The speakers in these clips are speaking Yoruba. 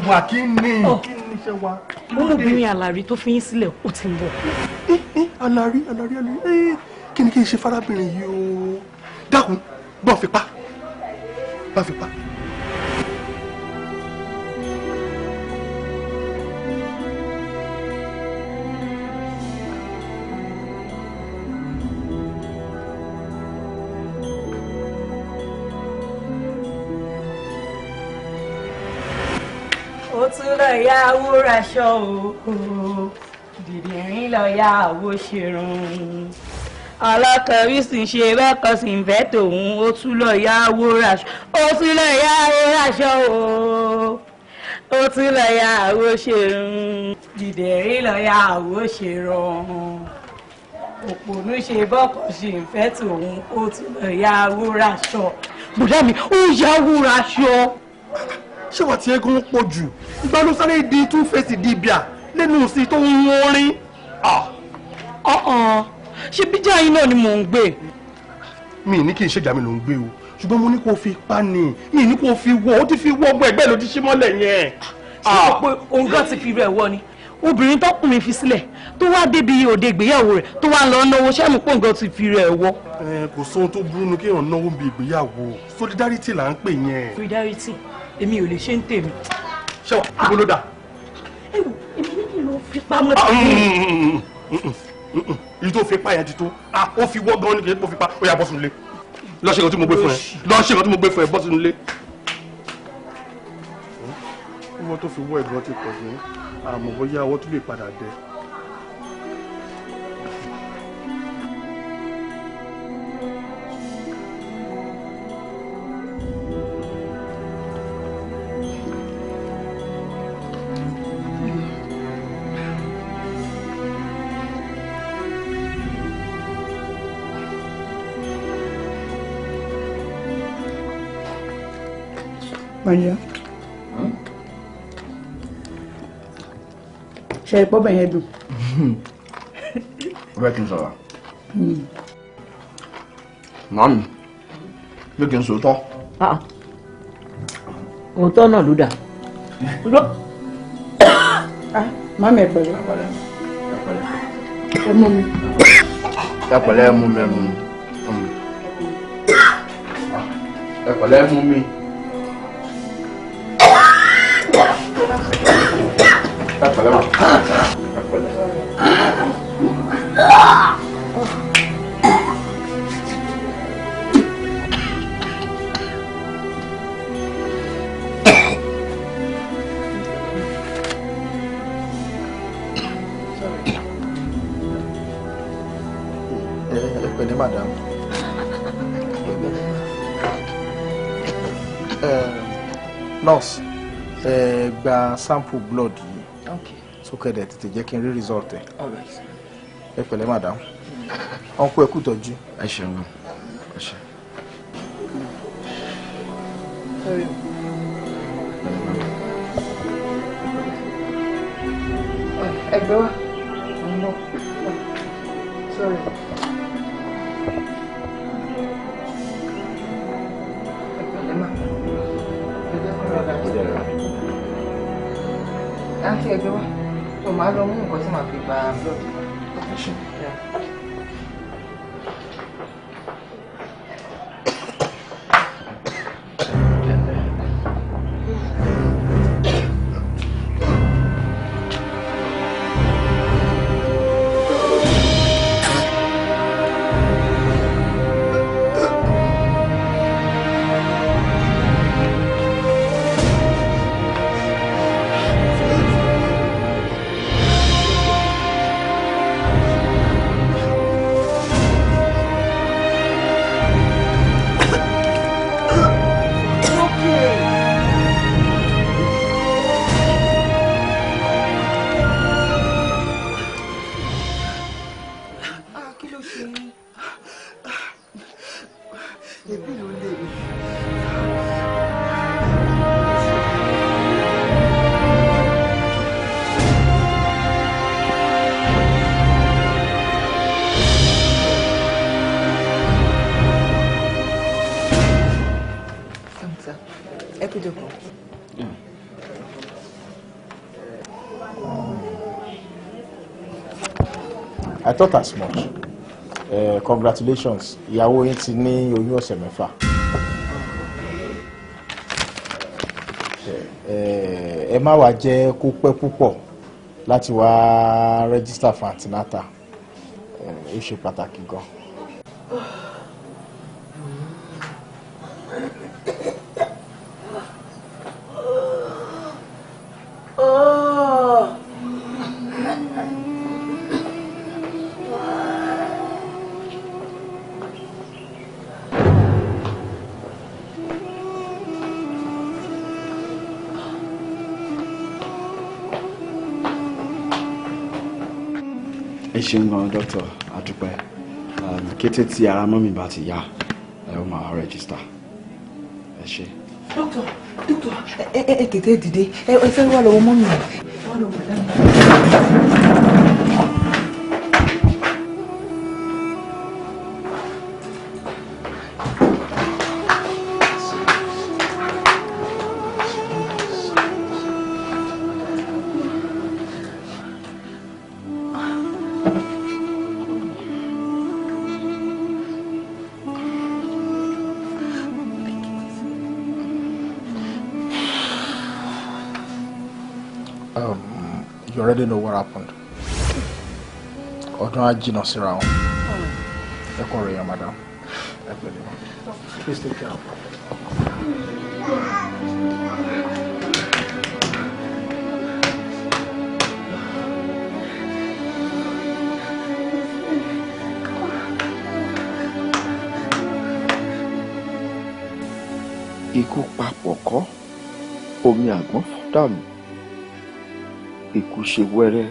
wà kí ni ṣe wà. ọmọbìnrin Àlàrí tó fi yín sílẹ̀ ó ti ń bọ̀. Àlàrí kí ni kí n ṣe fárábìnrin yìí o dákun bọ́ọ̀ fipá bá fipá. ó tún lọ yáwó raṣọ o dìdìrín lọ yáwó ṣerun ọlọ́kọ̀rí sì ń ṣe bẹ́ẹ̀kọ́ sì ń fẹ́ tòun ó tún lọ yáwó raṣọ ó tún lọ yáwó raṣọ o ó tún lọ yáwó ṣerun dìdìrín lọ yáwó ṣerun òpònú ṣe bọ́kọ̀ sì ń fẹ́ tòun ó tún lọ yáwó raṣọ. bùdá mi ó yáwó raṣọ. ṣé wà tí eégún pọ̀ jù ìgbà ló sáré di Two Face di bíà lẹ́nu sí tó ń wọ́rin. ṣé bíjà yín náà ni mò ń gbé. mi ní kí n ṣèjà mi ló ń gbé o ṣùgbọ́n mo ní kó o fi pa ni mi ní kó o fi wọ́ ó ti fi wọ́ ọgbọ́n ẹgbẹ́ ló ti ṣí mọ́lẹ̀ yẹn. ṣé o pé òun gan ti fi rẹ̀ wọ́ ni obìnrin tọkùnrin fi sílẹ̀ tó wá débi òde ìgbéyàwó rẹ̀ tó wá lọ náwó ṣẹ́mu pé nǹkan ti fi rẹ̀ wọ́. kò sóhun tó burú nu kéèyàn náwó bí ìgbéyàwó solidarity là ń pè yẹn. solidarity èmi ò lè ṣe ń tèmi. ṣé wàá ibo ló dà. èmi ní kí ló fi pamọ́ sí. èyí tó fi pa yẹn ti tó ó fi wọ́ gan-an ní kí ló fi pa ó yà bọ́ sùn lé. lọ ṣe nǹkan tí mo gbé fún ẹ lọ ṣe nǹkan tí mo gbé fún ẹ bọ́ sínú ilé. owó tó fi wọ ẹ̀gbọ́n ti pọ̀ jù àmọ́ bóyá owó tó lè padà dé. Manja. Ṣé ipò bẹ̀ yẹn dùn? Ó fẹ́ kí n sọ̀rọ̀. Màámi, bí kí n sòótọ́. Òótọ́ náà ló dà. Màámi ẹ pẹ̀lẹ́. Ẹ mú mi. Ẹ pẹ̀lẹ́ ẹ mú mi ẹ mú mi. Ẹ pẹ̀lẹ́ ẹ mú mi. Ẹ pẹ̀lẹ́ ma. Ẹ pẹ̀lẹ́. Ẹ pẹ̀lẹ́ madam. Nurse, gba sample blood yìí. Okay. So kẹ́dẹ̀ tètè jẹ́ kí n rí result ẹ̀. All right. Ẹ pẹ̀lẹ́ madam. Wọ́n kú ẹkú tọ́jú. Ẹ ṣeun náà. Ẹ ṣe. Sorry. Ẹgbẹ́ wa. Sorry. Àǹtí ẹgbẹ́ wa, tó máa lọ mú nǹkan tí màá fi gba blood. I thought as much. Congratulations. Ìyàwó yín ti ní oyún ọ̀sẹ̀ 6. Ẹ má wá jẹ́ kó pẹ́ púpọ̀ láti wá register for antenatal. Ó ṣe pàtàkì gan. Ẹ ṣeun gan dókítà àdúpẹ́ kété tí ara mọ́mì bá ti yá ẹ ó máa rẹ́gísítà ẹ ṣe. Dókítà ẹ tètè dìde ẹ fẹ́ wá lọ́wọ́ mọ́mì rẹ̀. You already know what happened. Ọdún á jìnnà síra wọn. Ẹ kọ́ rẹ̀ yẹn, madam. Ẹ pẹ̀lẹ́. Please take care. Ikú papọ̀ kọ́, omi àgbọ̀n fọ́ dànù. Ikú ṣe wẹ́rẹ́,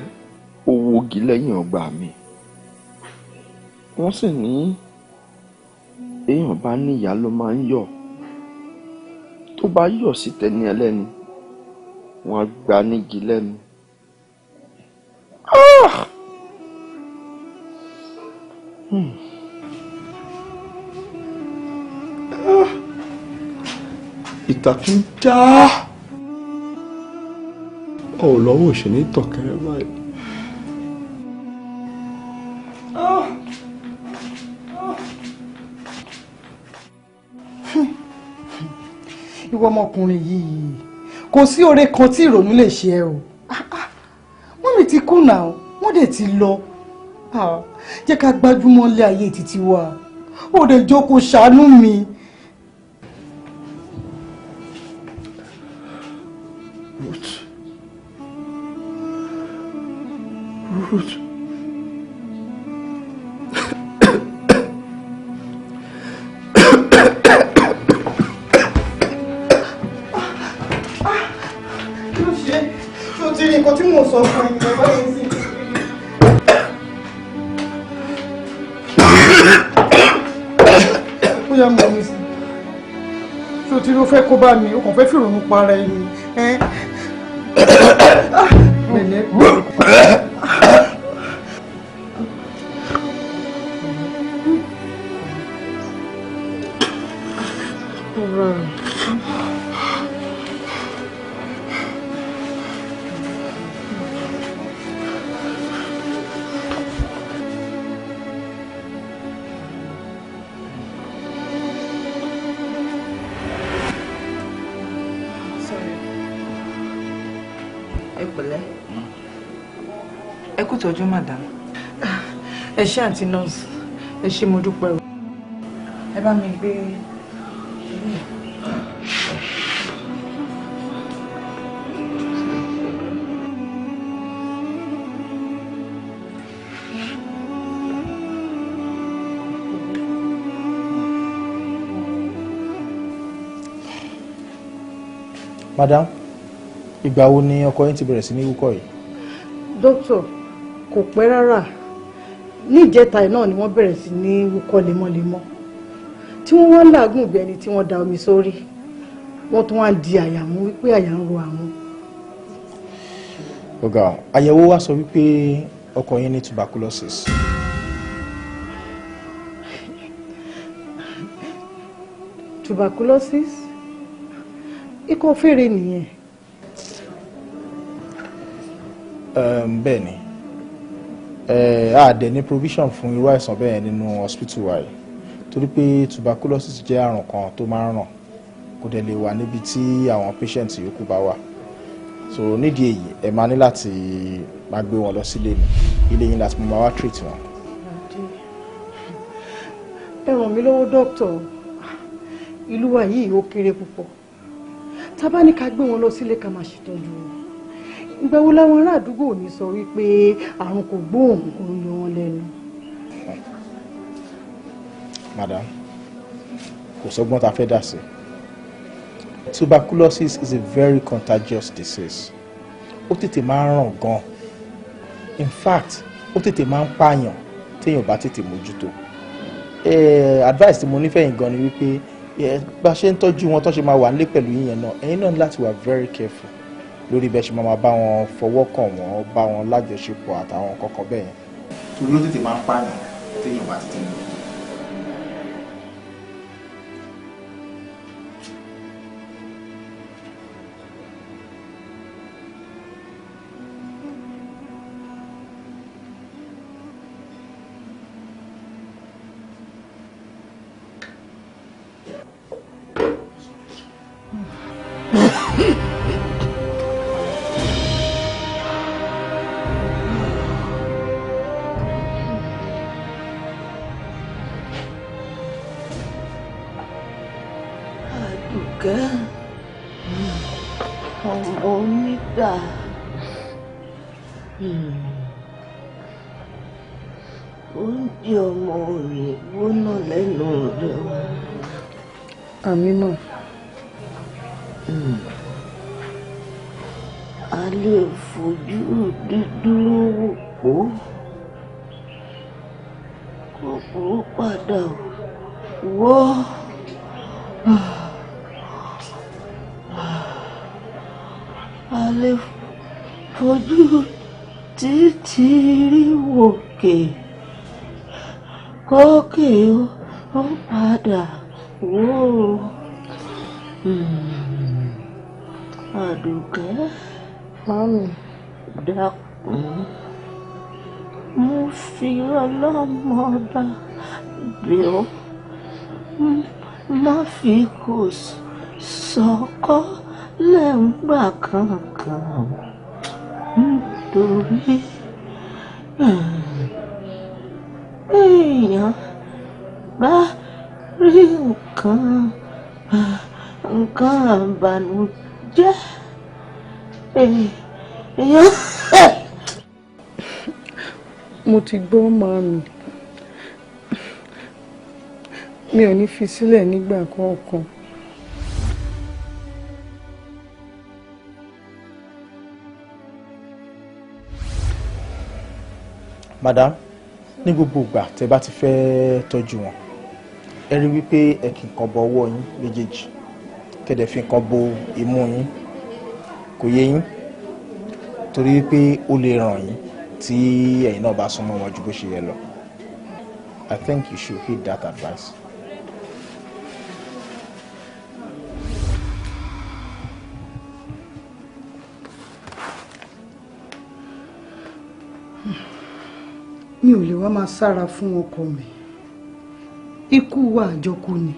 ó wógi lẹ́yìn ọgbà mi. Wọ́n sì ní èèyàn bá níyà ló máa ń yọ̀. Tó bá yọ̀ sí tẹni ẹlẹ́ni, wọ́n á gbá nígi lẹ́nu. Ìtàkùn já ọ̀ lọ́wọ́ òṣèlú tọ̀kẹ́rẹ́ báyìí. Ìwọ ọmọkùnrin yìí kò sí oore kan tí ìrònú lè ṣe ẹ o. Wọ́n mi ti kú náà wọ́n dẹ̀ ti lọ. Jẹ́ ká gbájúmọ́ lé ayé títí wa ó dẹ̀ jókòó ṣàánú mi. Ruth. Kí ló ṣe? Ṣé o ti rí nǹkan tí mò ń sọ fún ẹ báyìí sí? Ó yá mọ̀ mi sí. Ṣé o ti rí o fẹ́ kó bá mi? O kàn fẹ́ fìrònú para ẹni. Ẹ kú tọ́jú madam. Ẹ ṣé àǹtí nọ́ọ̀sì, ẹ ṣé mo dúpẹ́ o. Ẹ bá mi gbé. Madam, ìgbà wo ni ọkọ yín ti bẹ̀rẹ̀ sí ní wúkọ́ yìí? Dókítà, kò pẹ́ rárá. Ní ìjẹta náà ni wọ́n bẹ̀rẹ̀ sí ní wúkọ́ lemọ́lemọ́. Tí wọ́n wá ń làágùn bí ẹni tí wọ́n da omi sórí. Wọ́n tún wá ń di àyà mú wípé àyà ń ro àwọn. Ọ̀gá, àyẹ̀wò wa sọ wípé ọkọ yín ní tuberculosis. Tuberculosis? Ikọ́ fèrè nìyẹn. Bẹ́ẹ̀ ni. A dẹ̀ ní provision fún irú àìsàn bẹ́ẹ̀ nínú hospital wa yìí. Torí pé tuberculosis jẹ́ àrùn kan tó máa ń ràn. Kò dẹ̀ lè wà níbi tí àwọn patient yòókù bá wà. So nídìí èyí, ẹ máa ní láti máa gbé wọn lọ sílé mi. Ilé yín láti máa wá treat wọn. Ẹ ràn mí lọ́wọ́ dókítà. Ìlú wa yìí ó kéré púpọ̀. Tá bá ní ká gbé wọn lọ sílé ká máa ṣètọ́jú wọn. Ìgbà wo láwọn ará àdúgbò ò ní sọ wípé àrùn kò gbóògùn kò ń yọ wọn lẹ́nu. Madam, kò sọ́gbọ́n tá fẹ́ dà sí. Tuberculosis is a very contagious disease. Ó tètè máa ń ràn gan. In fact, ó tètè máa ń pààyàn téèyàn bá tètè mójútó. Advice tí mo nífẹ̀ẹ́ yín gan ni wípé bá ṣe ń tọ́jú wọn tó ṣe máa wà nílé pẹ̀lú yín náà, ẹ̀yin náà ní láti wà very careful lórí bẹ́ẹ̀ ṣe máa bá wọn fọwọ́ kàn wọ́n, bá wọn lájọṣepọ̀ àtàwọn kankan bẹ́ẹ̀ yẹn. Torí ó tètè máa ń pààyàn téèyàn bá tètè mójútó. Àdùkẹ́ ọmọ onídà oúnjẹ ọmọ rẹ̀ gbóná lẹ́nu rẹ̀ wá. Àmínà. A lè fojú dídúró wò pó kò burú padà wọ́. A lè fojú títí rí wòkè kókè ó padà wò. Àdùkẹ́. Mami. Dákun, mo fi ọlọ́mọba bẹ̀ ọ́, má fi kò sọ́kọ́ lẹ́ǹgbà kankan nítorí èèyàn bá rí nǹkan àbànújẹ́. Mo ti gbọ́ màmí. Mi ò ní fi sílẹ̀ nígbà kankan. Madam, ní gbogbo ìgbà tẹ́ bá ti fẹ́ tọ́jú wọn, ẹ rí wípé ẹ kì í kan bọ ọwọ́ yín méjèèjì, kẹ́dẹ̀ fi kan bo imú yín, kò yé yín, torí wípé ó lè ràn yín tí ẹ̀yin náà bá súnmọ́ wọn ju bó ṣe yẹ lọ. I think you should heed that advice. Mi ò lè wá máa sára fún ọkọ mi. Ikú wa àjọkú ni.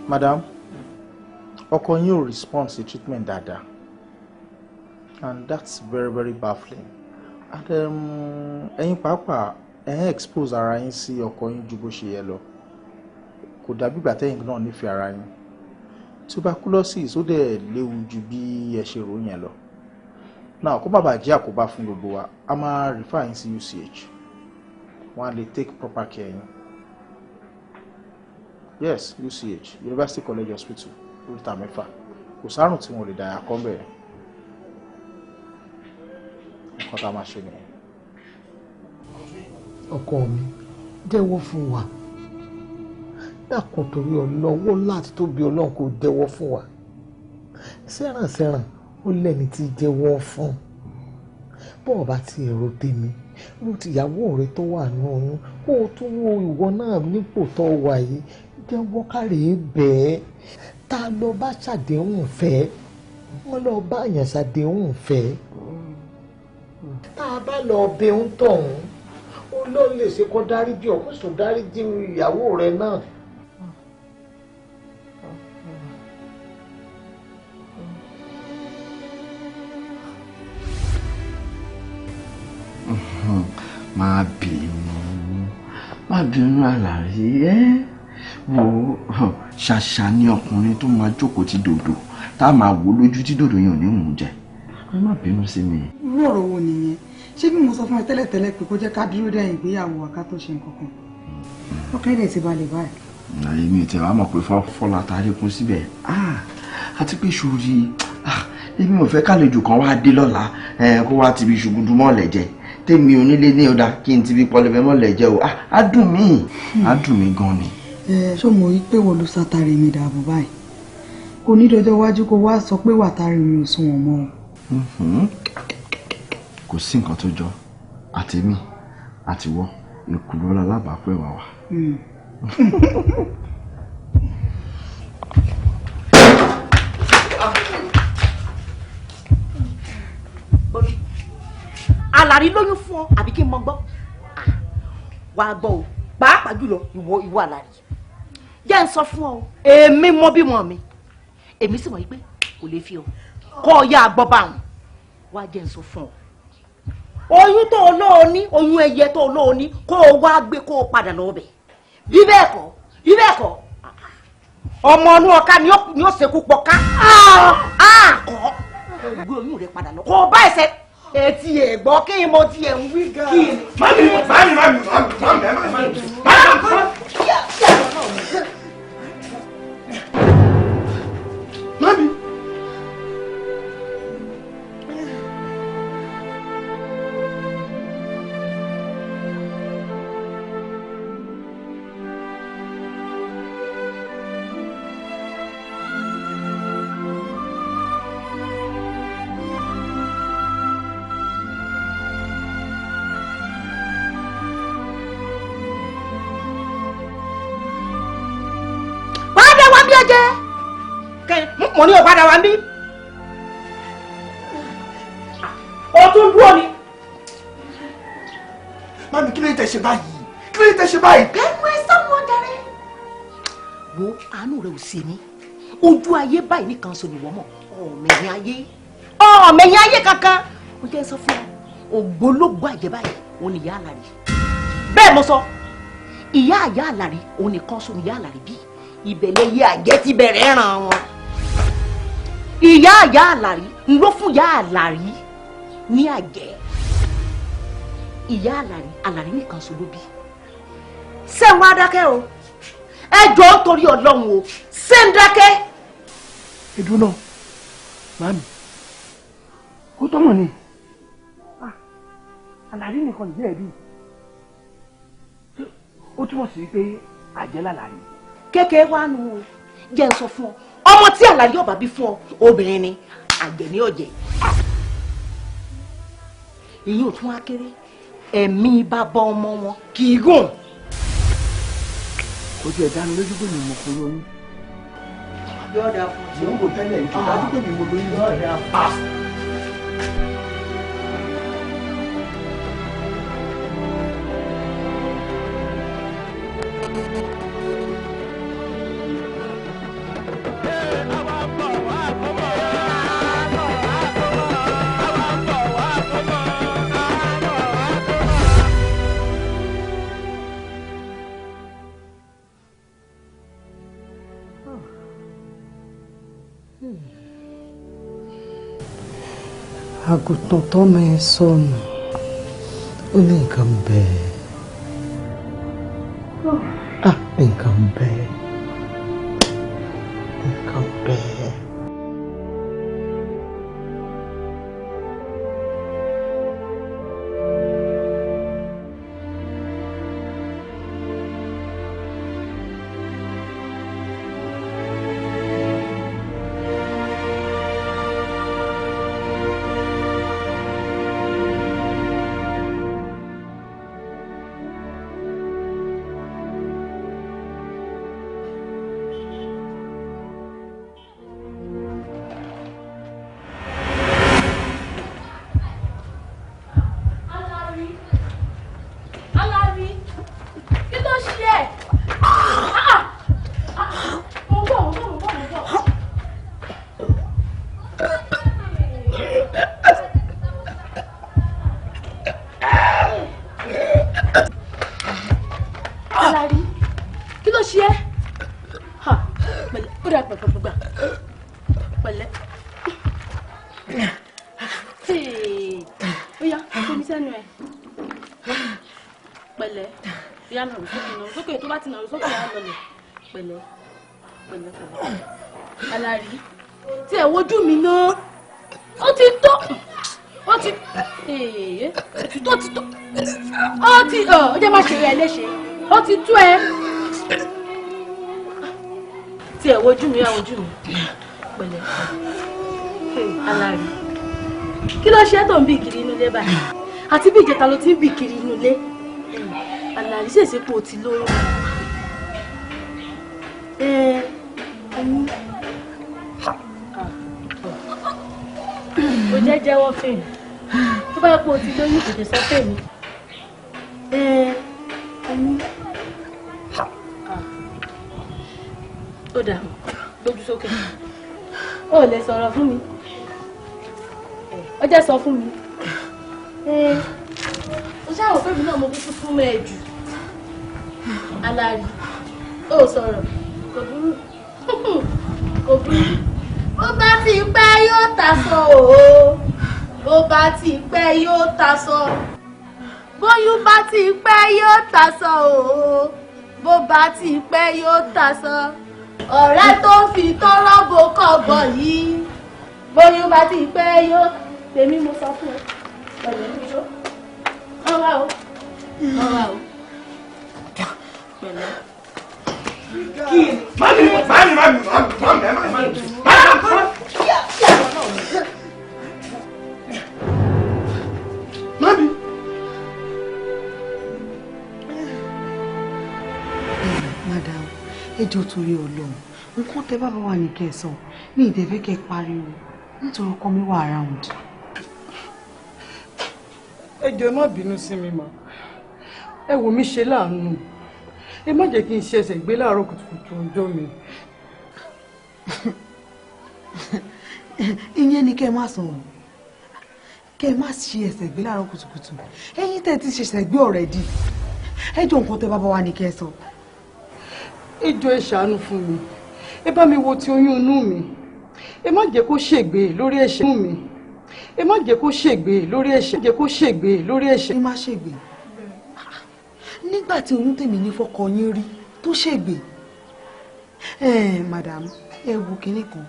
Madam, ọkọ yín ò respond sí treatment dáadáa, and that's very very baffling. And ẹ̀yin pàápàá expose ara yín sí ọkọ yín ju bó ṣe yẹ lọ. Kò dàbí ìgbà tẹ́yin náà nífẹ̀ẹ́ ara yín. Tuberculosis ó dẹ̀ léwu ju bí ẹ ṣe rò yẹn lọ. Now kó má bàa jẹ́ àkóbá fún gbogbo wa, a máa refer yín sí UCH. Wọ́n á lè take proper care yín. Yes, UCH, University College Hospital, oríta mẹ́fà. Kò sárùn tí wọ́n lè dàyà kọ́ bẹ̀rẹ̀. Nǹkan tá a máa ṣe nìyẹn. Ọkọ mi, jẹ́wọ́ fún wa. dákun torí ọlọ́wọ́ láti tóbi ọlọ́run kò jẹ́wọ́ fún wa sẹ́ràn ó lẹ́ni tí jẹ́wọ́ fún bọ́ọ̀ bá ti ẹ̀rọ tèmi ló ti ìyàwó rẹ tó wà ní oyún kó o tún wo ìwọ náà nípò tó wà yìí jẹ́wọ́ kárẹ̀ bẹ́ẹ̀ tá a lọ bá ṣàdéhùn fẹ́ wọ́n lọ bá àyàn ṣàdéhùn fẹ́ tá a bá lọ bẹ ń tọ̀hún ó ló lè ṣe kó dáríjì ọkùnrin sùn dáríjì ìyàwó rẹ náà. má bínú Àlàrí wo ṣàṣà ní ọkùnrin tó máa jókòó tí dòdò tá a máa wò lójú tí dòdò yẹn ò ní mú jẹ má bínú sí mi. irú ọ̀rọ̀ wo nìyẹn ṣé bí mo sọ fún ẹ tẹ́lẹ̀tẹ́lẹ̀ pé kó jẹ́ ká dúró dẹ́yìn ìgbéyàwó wa ká tó ṣe nǹkan kan ọkàn ilẹ̀ ti balẹ̀ báyìí. èmi ò tẹ̀ wá mọ̀ pé fọ́lá tarí kún síbẹ̀ àti pé sórí èmi ò fẹ́ kálejò kan wá dé lọ́la kó wá ti bí ṣùgbùdù mọ́ọ̀lẹ̀ jẹ tèmi onílé ní ọ̀dà kí n ti bí pọlẹbẹ mọ́ọ̀lẹ̀ jẹ o á dùn mí gan ni. ṣó mo rí pé wọ́n ló sátárì mi dàbò báyìí kò ní dọjọ́ iwájú kó wá sọ pé wàtárì mi ò sunwọ̀n mọ́ o. kò sí nǹkan tó jọ àtèmi àtiwọ́ ìkùrọ̀ alábàápẹ́ wà wá. Àlàrí lóyún fún ọ àbí kí n mọ gbọ́ wà á gbọ́ o pàápàá jùlọ ìwọ Àlàrí jẹ́ ń sọ fún ọ èmi mọ bímọ mi èmi sì mọ̀ pé kò lè fi ọ kọ́ ọ yá gbọ́ bá wọn wá jẹ́ ń sọ fún ọ oyún tó o lóo ní oyún ẹyẹ tó o lóo ní kó o wá gbé kó o padà lọ bẹ̀ bí bẹ́ẹ̀ kọ́ ọmọ inú ọ̀ka ni ó ṣekú pọ̀ ká kọ́ gbé oyún rẹ padà lọ kó o bá ẹsẹ̀ etí ẹ̀ gbọ́ kí n mo tiẹ̀ ń wí gan. Mami. Mo ní ọ̀padà wá ń bí. Ó tún dúró ni. Mami, kí ló tẹ̀ ṣe báyìí? Bẹ́ẹ̀ni ẹ sọ́wọ́ darí. Wo àánú rẹ̀ ò sí mi. Ojú ayé báyìí nìkan so nìwọ́ mọ̀. Ọ̀mẹ̀yìn ayé kankan. Mo jẹ́ sọ fún ọ, ògbólógbò àjẹ́ báyìí, òun ni ìyá Àlàrí. Bẹ́ẹ̀ mo sọ, ìyá Àlàrí, òun nìkan so ni ìyá Àlàrí bí. Ìbẹ̀lẹ̀ yé àjẹ́ ti bẹ̀rẹ̀ ràn wọn. Ìyá Àlàrí ń ló fún ìyá Àlàrí ní àjẹ́. Ìyá Àlàrí nìkan so ló bí. Ṣé ń wá dákẹ́ o? Ẹ jọ̀ọ́ torí Ọlọ́run o, ṣé ń dákẹ́? Ìdúná, màmí, ó tọ́mọ̀ ni. Àlàrí nìkan nìyẹn bí. Ó túmọ̀ sí pé àjẹ́ l'Àlàrí. Kékeré wá nu o, jẹ́ ń sọ fún ọ. Ọmọ tí Àlàrí ọba bí fún ọ obìnrin ni àgbẹ̀ ní ọ̀jẹ̀ èyí ò tún wá kéré ẹ̀mí bàbá ọmọ wọn kì í gùn. Kò tiẹ̀ dá mi lójú pé mi mo fún lóyún. Yóò dáa fún ọ. Mo ń kò tẹ́lẹ̀ ìtọ́ dájú pé mi mo lóyún. Yóò dáa fún ọ. Àgùntàn tọ́mọ ẹ sọnù ó ní nǹkan bẹ́ẹ̀ nǹkan bẹ́ẹ̀. ló ṣe é pẹ̀lẹ́ ó dà pẹ̀pẹ̀pẹ̀gbà pẹ̀lẹ́ ó yá fomi sẹ́nu ẹ̀ pẹ̀lẹ́ ìyá nàró sókè tó bá ti nàró sókè yá lọlẹ̀ pẹ̀lẹ́ pẹ̀lẹ́ pẹ̀lẹ́ alárí tí ẹ̀ wojú mi náà ó ti tó ó ti tó ó ti ó jẹ́ má ṣe rẹ̀ léṣe ó ti tó ẹ tí ẹ̀ wojú mi yá wojú mi pẹ̀lẹ́ alárí kí ló ṣe tó ń bì kiri inú ilé báyìí àti bí ìjẹta ló ti ń bì kiri inú ilé alárí ṣèṣe pé o ti lóyún o jẹ́ jẹ́wọ́ fèmí tó bá yẹ pé o ti lóyún kò tẹ̀ sọ fèmí ó dà gbójú sókè ó lè sọ̀rọ̀ fún mi ó jẹ́ sọ fún mi ó ṣàwọn fèmí náà mo kúkú fún mẹ́ jù alárí ó sọ̀rọ̀ kò burú kò burú bó bá ti pẹ́ yóò tasọ o bó bá ti pẹ́ yóò tasọ bóyún bá ti pẹ́ yóò tasọ o bó bá ti pẹ́ yóò tasọ ọ̀rẹ́ tó fi tọ́rọ́ bò kọ̀gbọ̀n yìí bóyún bá ti pẹ́ yóò tèmi mo sọ fún ẹ pẹ̀lú ìṣó ọ̀rá o ọ̀rá o pẹ̀lẹ́. Mami. Madam, ẹjọ́ torí Ọlọ́run, nǹkan tẹ́ bàbá wa ní kẹsàn ní ìdẹ́fẹ́ kẹ pariwo nítorí ọkọ mi wà around. Ẹ jọ̀ọ́ má bínú sí mi mà. Ẹ wò mí ṣe láàánú. Ẹ má jẹ́ kí n ṣẹ̀ṣẹ̀ gbé láàárọ̀ kùtùkùtù ọjọ́ mi. Ìyẹn ni kẹ́ má sọ ọ́. Kẹ́ má ṣe ẹsẹ̀ gbé láàárọ̀ kùtùkùtù. Ẹ̀yin tẹ́ ti ṣẹ̀ṣẹ̀ gbé already. Ẹ jọ̀ọ́ nǹkan tẹ́ bàbá wa ní kẹ́ sọ. Ẹ jọ̀ọ́ ẹ ṣàánú fún mi. Ẹ bá mi wo ti oyún inú mi. Ẹ má jẹ́ kó ṣègbé lórí ẹ̀ṣẹ̀ inú mi. Ẹ má jẹ́ kó ṣègbé lórí ẹ̀ṣẹ̀. Jẹ́ kó ṣègbé lórí ẹ̀ṣẹ̀. Ẹ má ṣègbé. Nígbà tí oyún tèmi ní fọ́kọ yín rí tó ṣègbé. Madam, ẹ wo kinní kan.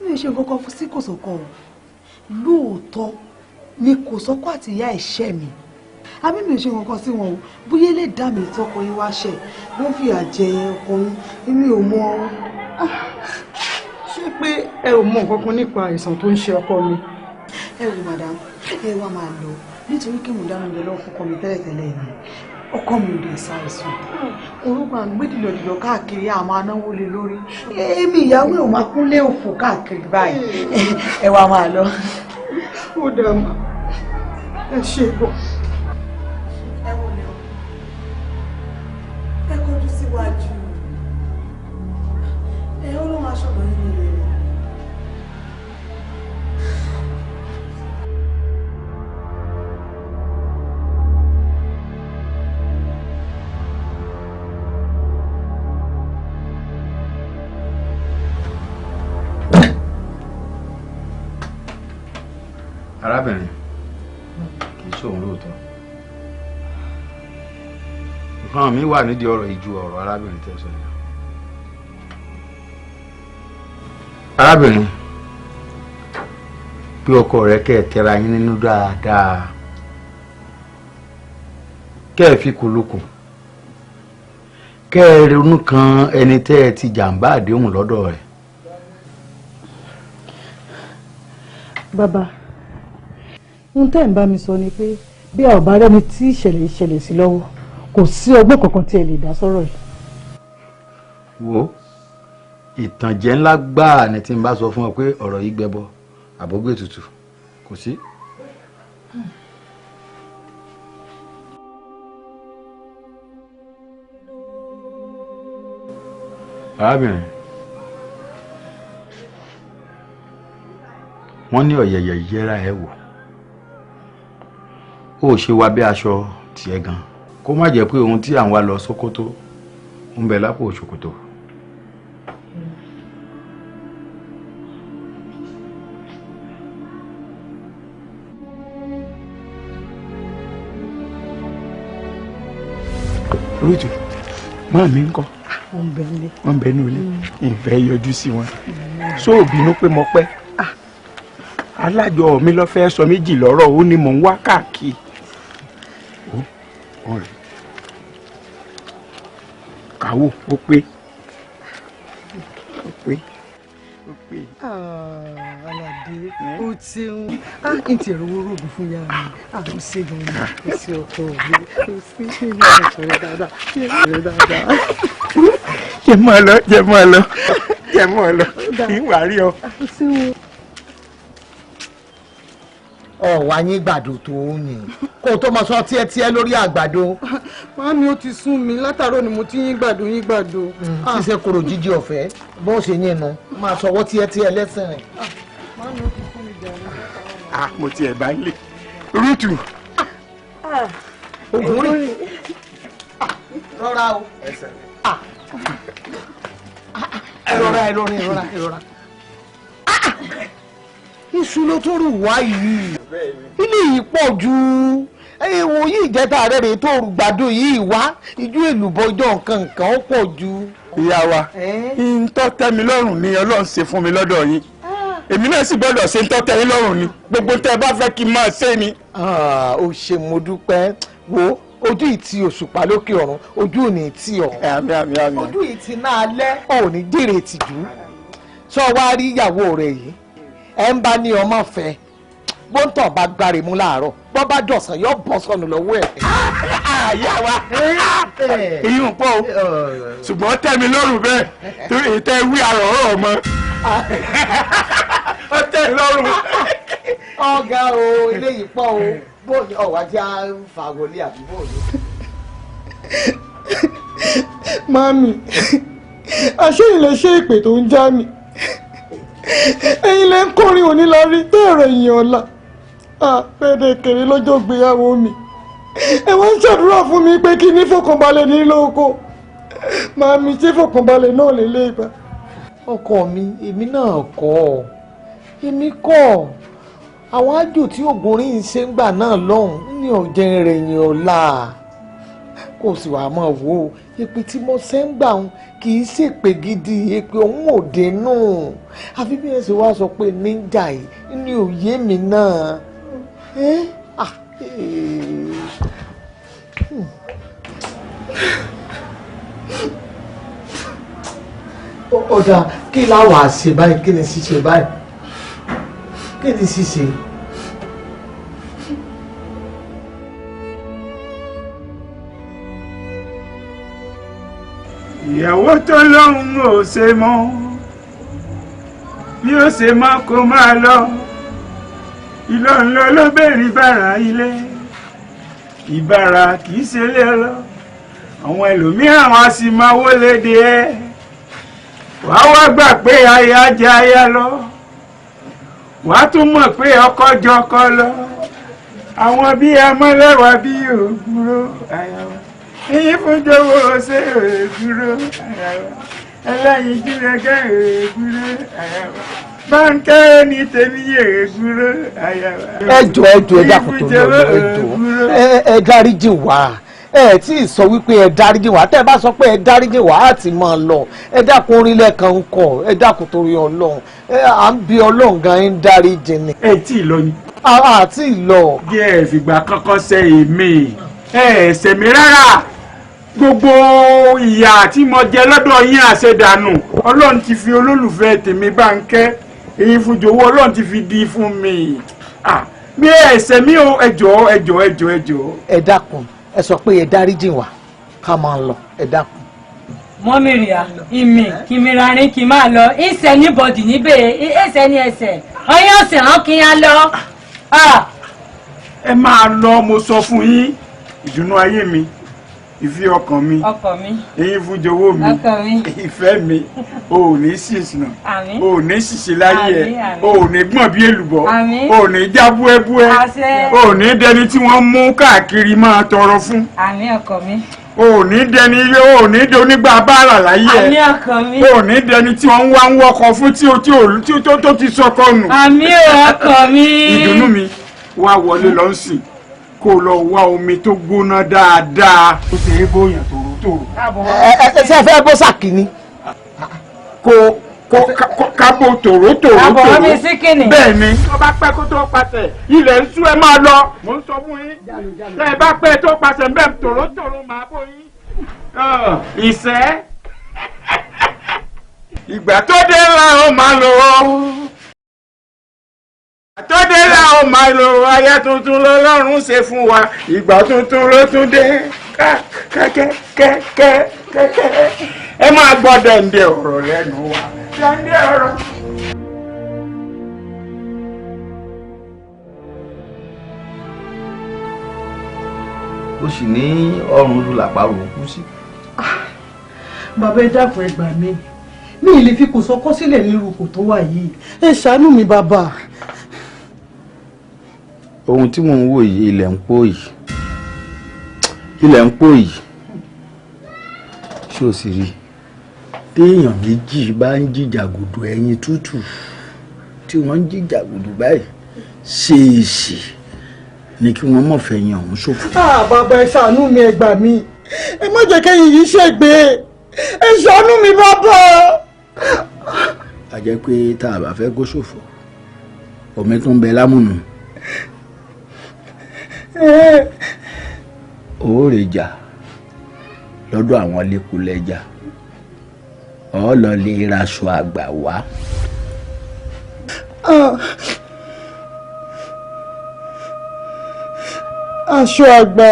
Èmi ò ṣe nǹkan kan fún sí Kòsọ́kọ́ o. Lóòótọ́ ni Kòsọ́kọ́ àti ìyá ẹ̀ṣẹ̀ mi. Àbí mi ò ṣe nǹkan kan sí wọn o. Bóyá lè dá mi tọkọ yín wá ṣẹ̀ ló fi àjẹ ọkọ yín. Èmi ò mọ̀. Ṣé pé ẹ ò mọ̀ nǹkan kan nípa àìsàn tó ń ṣe ọkọ mi? Ẹ wo madam, ẹ wá máa lọ nítorí kí mo dáná lọ lọ́wọ́ fọkọ mi tẹ́lẹ̀tẹ́lẹ̀ ni. Ọkọ mi ò lè ṣàìsàn. Orúkọ àgbédìlọ̀dìlọ̀ káàkiri àmọ́ anáwó lé lórí. Èmi ìyàwó ò máa kúnlé òfò káàkiri báyìí. Ẹ wá máa lọ. Ó dáa mà. Ẹ ṣe bọ̀. Ẹ wọlé o. Ẹ kọjú síwájú. Ẹ ó ló máa ṣọ̀rọ̀ yín rẹ̀. Arábìnrin kì í ṣòun lóòótọ́ nǹkan mi wà nídìí ọ̀rọ̀ ìju ọ̀rọ̀ arábìnrin tẹ́ sọ yẹn. Arábìnrin bí ọkọ rẹ kẹ́ ẹ tẹra yín nínú dáadáa kẹ́ ẹ fi kùlùkùn kẹ́ ẹ ronú kan ẹni tẹ́ ẹ ti jàǹbá àdéhùn lọ́dọ̀ rẹ̀. Bàbá, ohun tẹ́ ẹ̀ ń bá mi sọ ni pé bí a ò bá rẹ́ni tí ìṣẹ̀lẹ̀ sí lọ́wọ́ kò sí ọgbọ́n kankan tí ẹ lè dá sọ́rọ̀ yìí. Wo ìtànjẹ ńlá gbáà ni tí n bá sọ fún ọ pé ọ̀rọ̀ yìí gbẹbọ àbógbé tutù kò sí. Arábìnrin wọ́n ní ọ̀yẹ̀yẹ̀ yẹra ẹ wò ó ṣe wá bí aṣọ tiẹ̀ gan kó má jẹ́ pé ohun tí à ń wá lọ Sókótó ń bẹ lápò ṣòkòtò. Rúùtù máa mi ń kọ́ wọ́n bẹ ní ilé ìfẹ́ yọjú sí wọn só bínú pé mo pẹ́ alájọ mi lọ fẹ́ sọ méjì lọ́rọ̀ ó ní mò ń wá káàkiri ọ̀rẹ́ kàwó ó pé. Aládé ó ti ń n ti ẹ̀rọ owó rògbò fún yàrá mi ó ṣe gan-an ó ṣe ọkọ mi ó ṣe ìṣòro dáadáa jẹ mọ́ ọ lọ ìwà rí ọ. ọ̀wá yín gbàdo tó ń yìn kó o tó máa sọ tiẹ́tiẹ́ lórí àgbàdo. Màámi ó ti sún mi látàárọ̀ ni mo ti yín gbàdo. ṣíṣe koro jíjí ọ̀fẹ́ bó ṣe yín nu máa sọwọ́ tiẹ́tiẹ́ lẹ́sìn rẹ̀. Màámi ó ti sún mi jàre. Mo tiẹ̀ bá ń lè Rúùtù. Ògùn rí rọra o. Ìrora. Iṣu ló tó rù wá yìí. Ilé yìí pọ̀ jù. Èèwọ̀ yìí jẹ́ta rẹ̀ rè tó rù gbàdo yìí wá. Ijú èlùbọ́jọ́ nǹkan ó pọ̀ jù. Ìyá wa ń tọ́ tẹ́ mi lọ́rùn ni Ọlọ́run ṣe fún mi lọ́dọ̀ yín. Èmi náà sì gbọ́dọ̀ ṣe ń tọ́ tẹ́ yín lọ́rùn ni. Gbogbo tẹ́ ẹ bá fẹ́ kí n máa ṣe ni. Ó ṣe mo dúpẹ́ wo ojú ìtì òṣùpá lókè ọ̀run ojú ò ní tì ọ́. Àmín. Ojú ìtì náà lẹ́ ò ní jèrè tìjú. Sọ wá rí ìyàwó rẹ̀ yìí ẹ ń bá ní ọmọ fẹ́ bóńtọ̀ bá gbáre mú láàárọ̀ bọ́ bá jọ̀sán yóò bọ́ sọnù lọ́wọ́ ẹ̀. Àyà wa èyí ń pọ̀ o ṣùgbọ́n tẹ́ mi lọ́rùn bẹ́ẹ̀ torí èyí tẹ́ wí àrọ̀rọ̀ ọmọ ó tẹ́ lọ́rùn. Ọ̀gá o eléyìí pọ̀ o bóòlù ọ̀wá tí a ń fa wọlé àbí bóòlù. Màámi àṣé ilẹ̀ ṣe ìpè tó ń já mi ẹ̀yin lẹ ń kọrin onílárí tẹ́ẹ̀rọ ìyẹn ọ̀la fẹ́ẹ́dẹ̀ kéré lọ́jọ́ ìgbéyàwó mi ẹ wá ń ṣàdúrà fún mi pé kí ní fọkànbalẹ̀ nílò oko Màámi ṣé fọkànbalẹ̀ náà lè lé ibà. Ọkọ mi èmi náà kọ́ èmi kọ́ àwọn àjò tí Ògúnrí ń ṣe ń gbà náà lọ́hùn ní ọ̀jẹ̀ rẹ̀ yẹn ọ̀la kò sì wàá mọ̀ wò ó èpè tí mo ṣe ń gbà ń kì í ṣèpè gidi èpè òun ò dénú àfi bí ẹ ṣe wá sọ pé níjà yìí ní òye mi náà. Ọ̀dà kí láwọ̀ àṣẹ báyìí kí ni ṣíṣe báyìí kí ni ṣíṣe. Ìyàwó tó lóhùn ò ṣe mọ́ bí ó ṣe mọ́ kó máa lọ ìlọ́nlọ́ ló bẹ̀rẹ̀ bàrà ilé ìbàrà kì í ṣe lé lọ àwọn ẹlòmíràn wá sì máa wọlé de ẹ wàá wá gbà pé aya jẹ aya lọ wàá tún mọ̀ pé ọkọ jọkọ lọ àwọn bí amọ́lẹ́wà bí ògúrò àyàwó èyí fún jọ̀wọ́ ṣe ògúrò àyàwó ẹlẹ́yin jú ẹgẹ́ ògúrò àyàwó báńkẹ́ ní tèmi ògúrò àyàwó. ẹjọ́ ẹ dákun tó lọ ẹ dáríjì wá ẹ tí ì sọ wípé ẹ dáríjì wá tẹ́ ẹ bá sọ pé ẹ dáríjì wá á ti máa lọ ẹ dákun orílẹ̀ kan ń kọ ẹ dákun torí Ọlọ́run à ń bi Ọlọ́run gan ń dáríjì ni. ẹ tí ì lọ ni. àti ìlọ. bí ẹ fìgbà kankan ṣe èmi ẹ ṣẹ̀ mí rárá gbogbo ìyà tí mo jẹ lọ́dọ̀ yín àṣedànù Ọlọ́run ti fi olólùfẹ́ tèmi Bánkẹ́ èyí fún jọ̀wọ́ Ọlọ́run ti fi di fún mi bí ẹ ṣẹ̀ mí o ẹ jọ̀ọ́. ẹ dákun ẹ sọ pé ẹ dáríjì wá ká máa lọ ẹ dákun. mọ́mìrìà ìmì kí mi ra rí kí n máa lọ ìṣẹ́ ní bọ́dì níbẹ̀ ẹsẹ̀ ní ẹsẹ̀ ọyọ́ ọ̀sẹ̀ hàn kí n á lọ. ẹ máa lọ mo sọ fún yín ìdùnnú ayé mi ìfẹ́ ọkàn mi èyí fún jọ̀wọ́ mi ìfẹ́ mi o ò ní ṣìṣìnà o ò ní ṣìṣe láyé ẹ o ò ní gbọ̀n bí èlùbọ́ o ò ní já búẹ́búẹ́ o ò ní dẹni tí wọ́n mú káàkiri máa tọrọ fún. àmín ọkọ mi. ò ní dẹni yóò ò ní dẹ onígbà bára láyé ẹ. àmì ọkàn mi. ò ní dẹni tí wọ́n ń wá ń wọkọ̀ fún tí tó ti sọkọ nù. àmì ọkàn mi. ìdùnnú mi wá wọlé lọ sí kó lọ wá omi tó gbóná dáadáa. ó ṣe é bóyá tòrótòró. ẹ ṣe fẹ́ bó sàkí ni. kábò tòrótòró. àbọ̀ mi sí kìnnì. bẹ́ẹ̀ ni. tó bá pẹ́ kó tó pàṣẹ ilẹ̀ ń sú ẹ máa lọ. mo ń sọ fún yín. tẹ́ ẹ bá pẹ́ tó pàṣẹ bẹ́ẹ̀ tòrótòró máa bó yín. ìṣẹ́. ìgbà tó dé la ó máa lò ó. tó dé la ó máa lò ó. ayé tuntun lọ́lọ́run ṣe fún wa. ìgbà tuntun ló tún dé. kẹ́kẹ́ ẹ máa gbọ́ dẹ̀ǹdẹ̀ ọ̀rọ̀ lẹ́nu wa. dẹ̀ǹdẹ̀ ọ̀rọ̀. ó sì ní ọrùn olùlàpàrọ̀ òkú sí. bàbá ẹ dákun ẹ gbà mí mi ì lè fi kò sọkọ sílẹ̀ nírú kò tó wà yìí ẹ ṣàánú mi bàbá. ohun tí mò ń wò yìí ilẹ̀ ń pò yìí ṣé o sì rí téèyàn méjì bá ń jìjàgùdù ẹyin tútù tí wọ́n ń jìjàgùdù báyìí ṣèèṣì ni kí wọ́n mọ̀ fẹ̀yìn ọ̀hún ṣòfò. bàbá ẹ ṣàánú mi ẹ gbà mí ẹ má jẹ́ kẹ́yìn yìí ṣègbè ẹ ṣàánú mi bàbá. a jẹ́ pé tá a bá fẹ́ kó ṣòfò omi tó ń bẹ lámùnú òórè jà lọ́dọ̀ àwọn lẹ́kùlẹ́jà ọ̀ lọ lè raṣọ àgbà wá. aṣọ àgbà.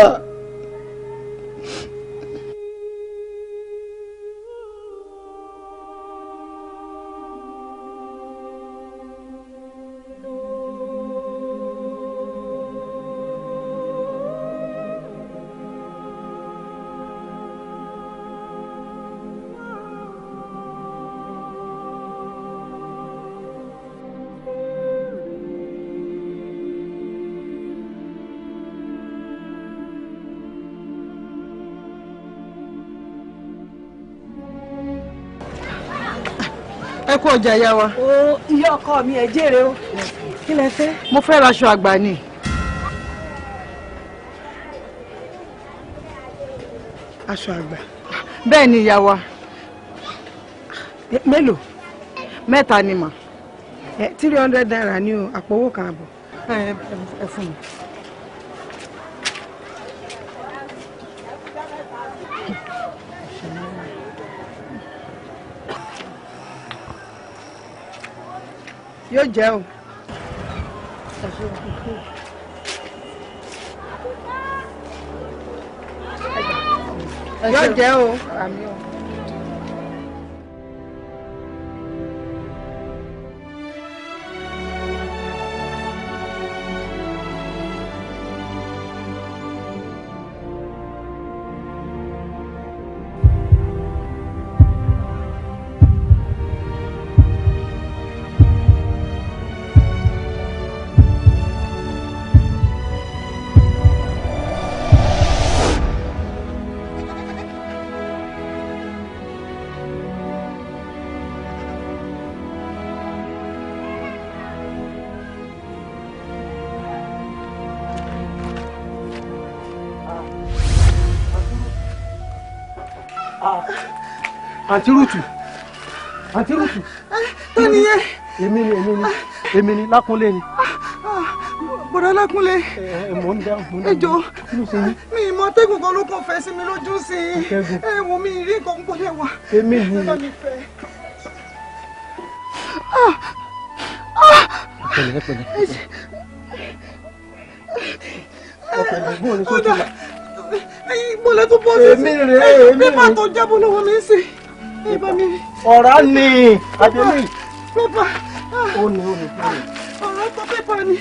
ẹ kú ọjà ya wa. o iye ọkọ mi ẹ jèrè o kí lẹ fẹ́. mo fẹ́ raṣọ àgbà ni. aṣọ àgbà. bẹ́ẹ̀ ni ìyá wa. mélòó. mẹ́ta ni mà. 300 naira ni o àpò owó kan àbọ̀. ẹ fún mi. yóò jẹ́ o. yóò jẹ́ o. àǹtí rútù àǹtí rútù. tó nìyẹn. èmi ni lákúnlé ni. bọ̀dá lákúnlé. mò ń dá. ẹ jọ̀ọ́ mi ìmọ̀ tẹ́gùn kan ló kàn fẹ́ sí mi lójú sí i. ẹ wo mi rí nǹkan púpọ̀ lẹ́ wà. èmi ni. pẹ̀lẹ́. Ìgbọ́lẹ̀ tó bọ́ sí. Èmi rèé. Pépà tó jábọ́ lọ́wọ́ mi sí. Ọ̀rá ni Adémi. Pépà. Ó ní. Ọ̀rá tó pépà ni.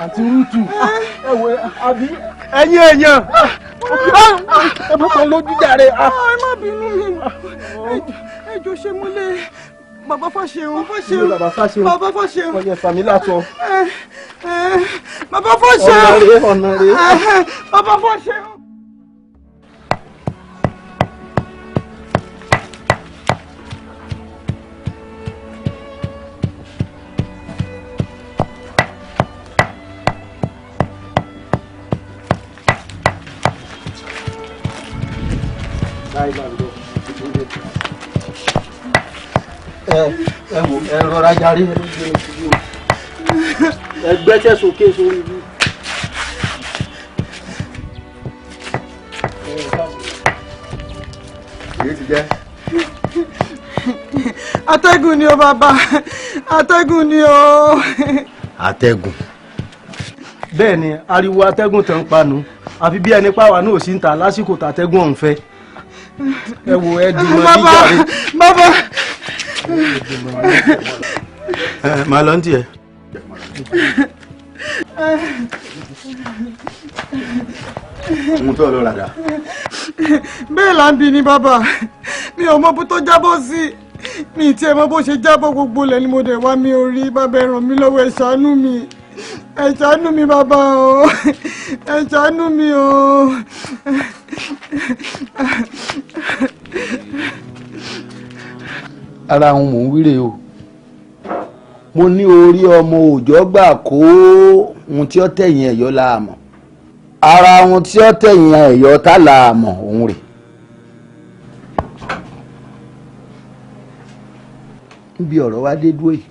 Àǹtí Rútù. Ẹ wo àbí ẹ̀yin èèyàn. Ẹ má pẹ́ lójú jàre. Ẹ má bínú mi. Ẹ jọ̀ọ́ ṣe múlẹ̀. Bàbá Fáṣẹ̀hùn. Bàbá Fáṣẹ̀hùn. Ọ̀yẹ̀ sàmì látọ̀. Bàbá Fáṣẹ̀hùn. Ọ̀nà rèé. Bàbá Fáṣẹ̀hùn. ẹ wò ẹ rọra jarí ẹgbẹ́ tẹ̀sókè sórí ibi. èyí ti jẹ́. atẹ́gùn ni o bàbá atẹ́gùn ni o. atẹ́gùn. bẹ́ẹ̀ ni ariwo atẹ́gùn tán ń panu àfi bí ẹni pàwọ́ náà ò sí ń ta lásìkò tàtẹ́gùn ọ̀hún fẹ́. ẹ wo ẹ dì mọ́ níjàre. bàbá. màá lọ ń tiẹ̀. ohun tó lọ ràdà. bẹ́ẹ̀ là ń bi ni bàbá mi ò mọ bó tó jábọ́ sí mi ì tiẹ̀ mọ bó ṣe jábọ́ gbogbo lẹ̀ ni mo dẹ̀ wá mi ò rí bàbá ẹ ràn mí lọ́wọ́ ẹ ṣàánú mi ẹ ṣàánú mi bàbá o ẹ ṣàánú mi o. ara àwọn mò ń wíre o mo ní orí ọmọ òòjọ́ gbà kó ohun tí ó tẹ̀yìn ẹ̀yọ́ láàmọ̀ ara ohun tí ó tẹ̀yìn ẹ̀yọ́ tá láàmọ̀ òun rè. níbi ọ̀rọ̀ wa dé dúró yìí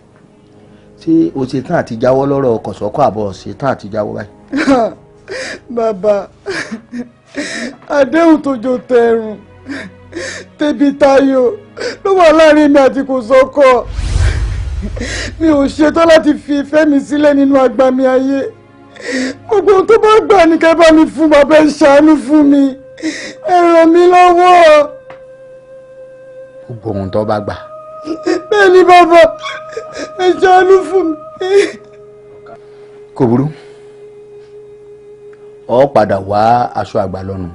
ṣé o ṣetán àti jáwọ́ lọ́rọ̀ kọ̀sọ́kọ́ àbọ̀ ṣetán àti jáwọ́ báyìí. bàbá àdéhùn tó jọ tẹrùn tẹbi tayo ló wà láàrin mi àti Kòsọ́kọ́ mi ò ṣetán láti fi ìfẹ́ mi sílẹ̀ nínú agbami ayé gbogbo ohun tó bá gbà ní kẹ́ bá mi fún bàbá ẹ ṣàánú fún mi ẹ ràn mí lọ́wọ́. gbogbo ohun tó bá gbà. bẹ́ẹ̀ ni bàbá ẹ ṣàánú fún mi. kò burú ọ padà wá aṣọ àgbà lọ́nu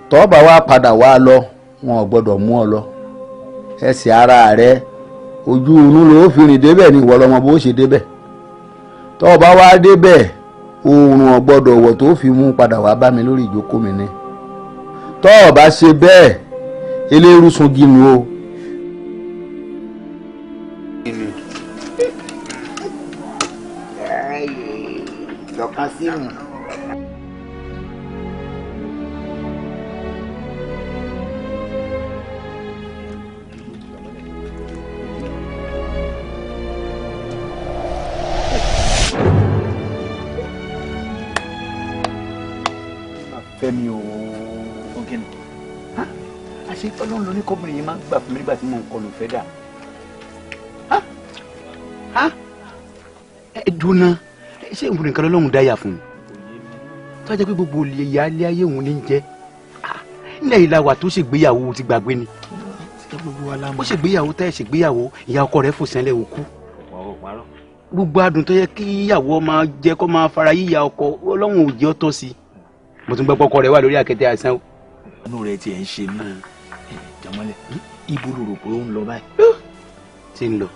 tọ́ bá wá padà wá lọ wọn ò gbọ́dọ̀ mú ọ lọ ẹsẹ̀ ara rẹ ojú inú ló fi rìn débẹ̀ ní ìwọ lọmọ bó ṣe débẹ̀ tọ́ bá wá débẹ̀ oòrùn ò gbọ́dọ̀ wọ̀ tó fi mú padà wá bá mi lórí ìjókòó mi ní tọ́ bá ṣe bẹ́ẹ̀ eléérú sungi nu o. lọ́kàn sí mu. Fẹ́mi o ọgẹni àṣẹ Ọlọ́run ló ní kọbìnrin yìí máa ń gbà fún mi nígbà tí mò ń kọlù fẹ́ dà ẹ dúná ṣé ìwúrin nǹkan lọ́lọ́run dáyà fún mi tó jẹ́ pé gbogbo ìyá ilé ayé òun ní ń jẹ́ nílẹ̀ yìí la wà tó ṣègbéyàwó ti gbàgbé ni ó ṣègbéyàwó tẹ́ ẹ̀ ṣègbéyàwó ìyá ọkọ rẹ̀ fò sẹ́lẹ̀ òkú gbogbo adùn tó yẹ kí ìyàwó máa jẹ kó máa fara yíya ọkọ Ọlọ́run ò jẹ́ ọ́ tọ́ sí i mo tún gbọ́ pọ́kọ rẹ̀ wà lórí àkẹ́tẹ́ àìsàn o. inú rẹ̀ tiẹ̀ ń ṣe mí jọmọlẹ̀ ibo ló rò pé ó ń lọ báyìí. tí ń lọ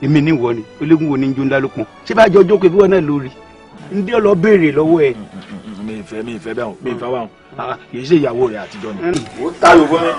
èmi ní ìwọ ni ológun wo ni jó ńlá ló pọn ṣé bá jọ jókòó ìfowó náà lórí ndí ọ lọ béèrè lọ́wọ́ ẹ. mi ì fẹ́ bẹ́ẹ̀ mi ì fẹ́ wà hàn kì í ṣe ìyàwó rẹ̀ àtijọ́ ni. ó tayò fún mi.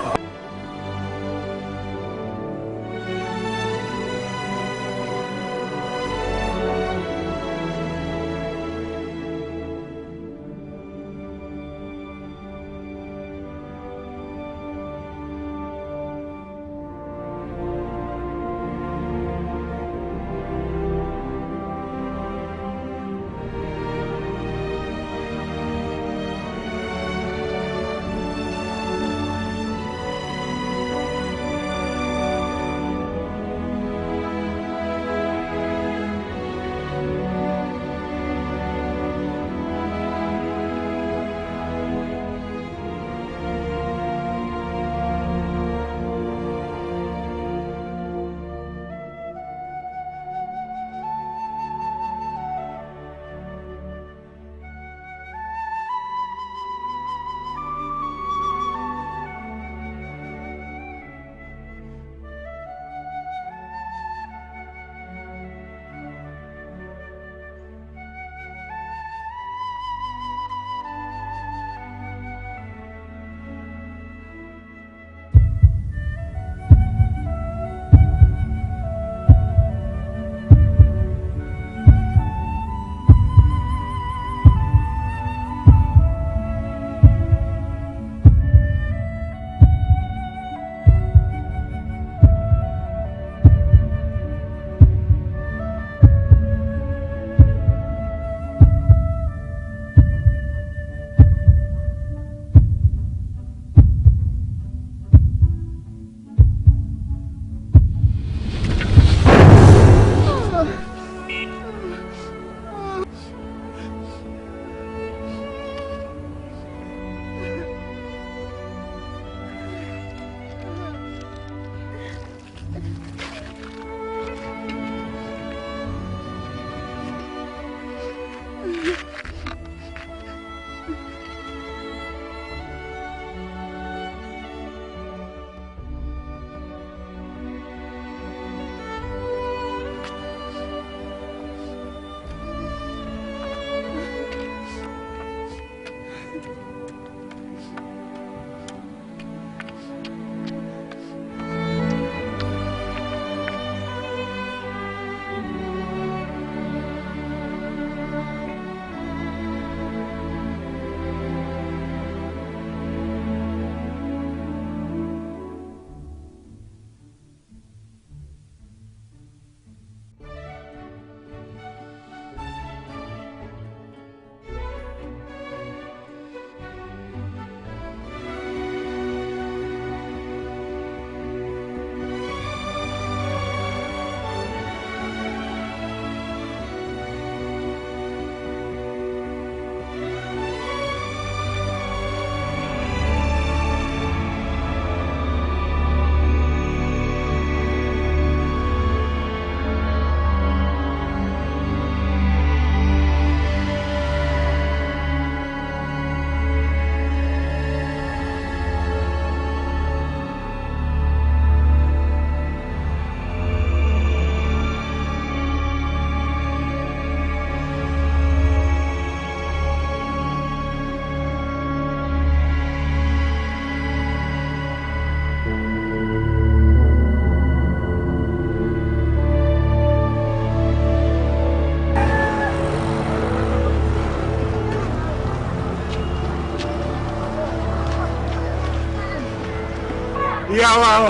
ìyá wa o.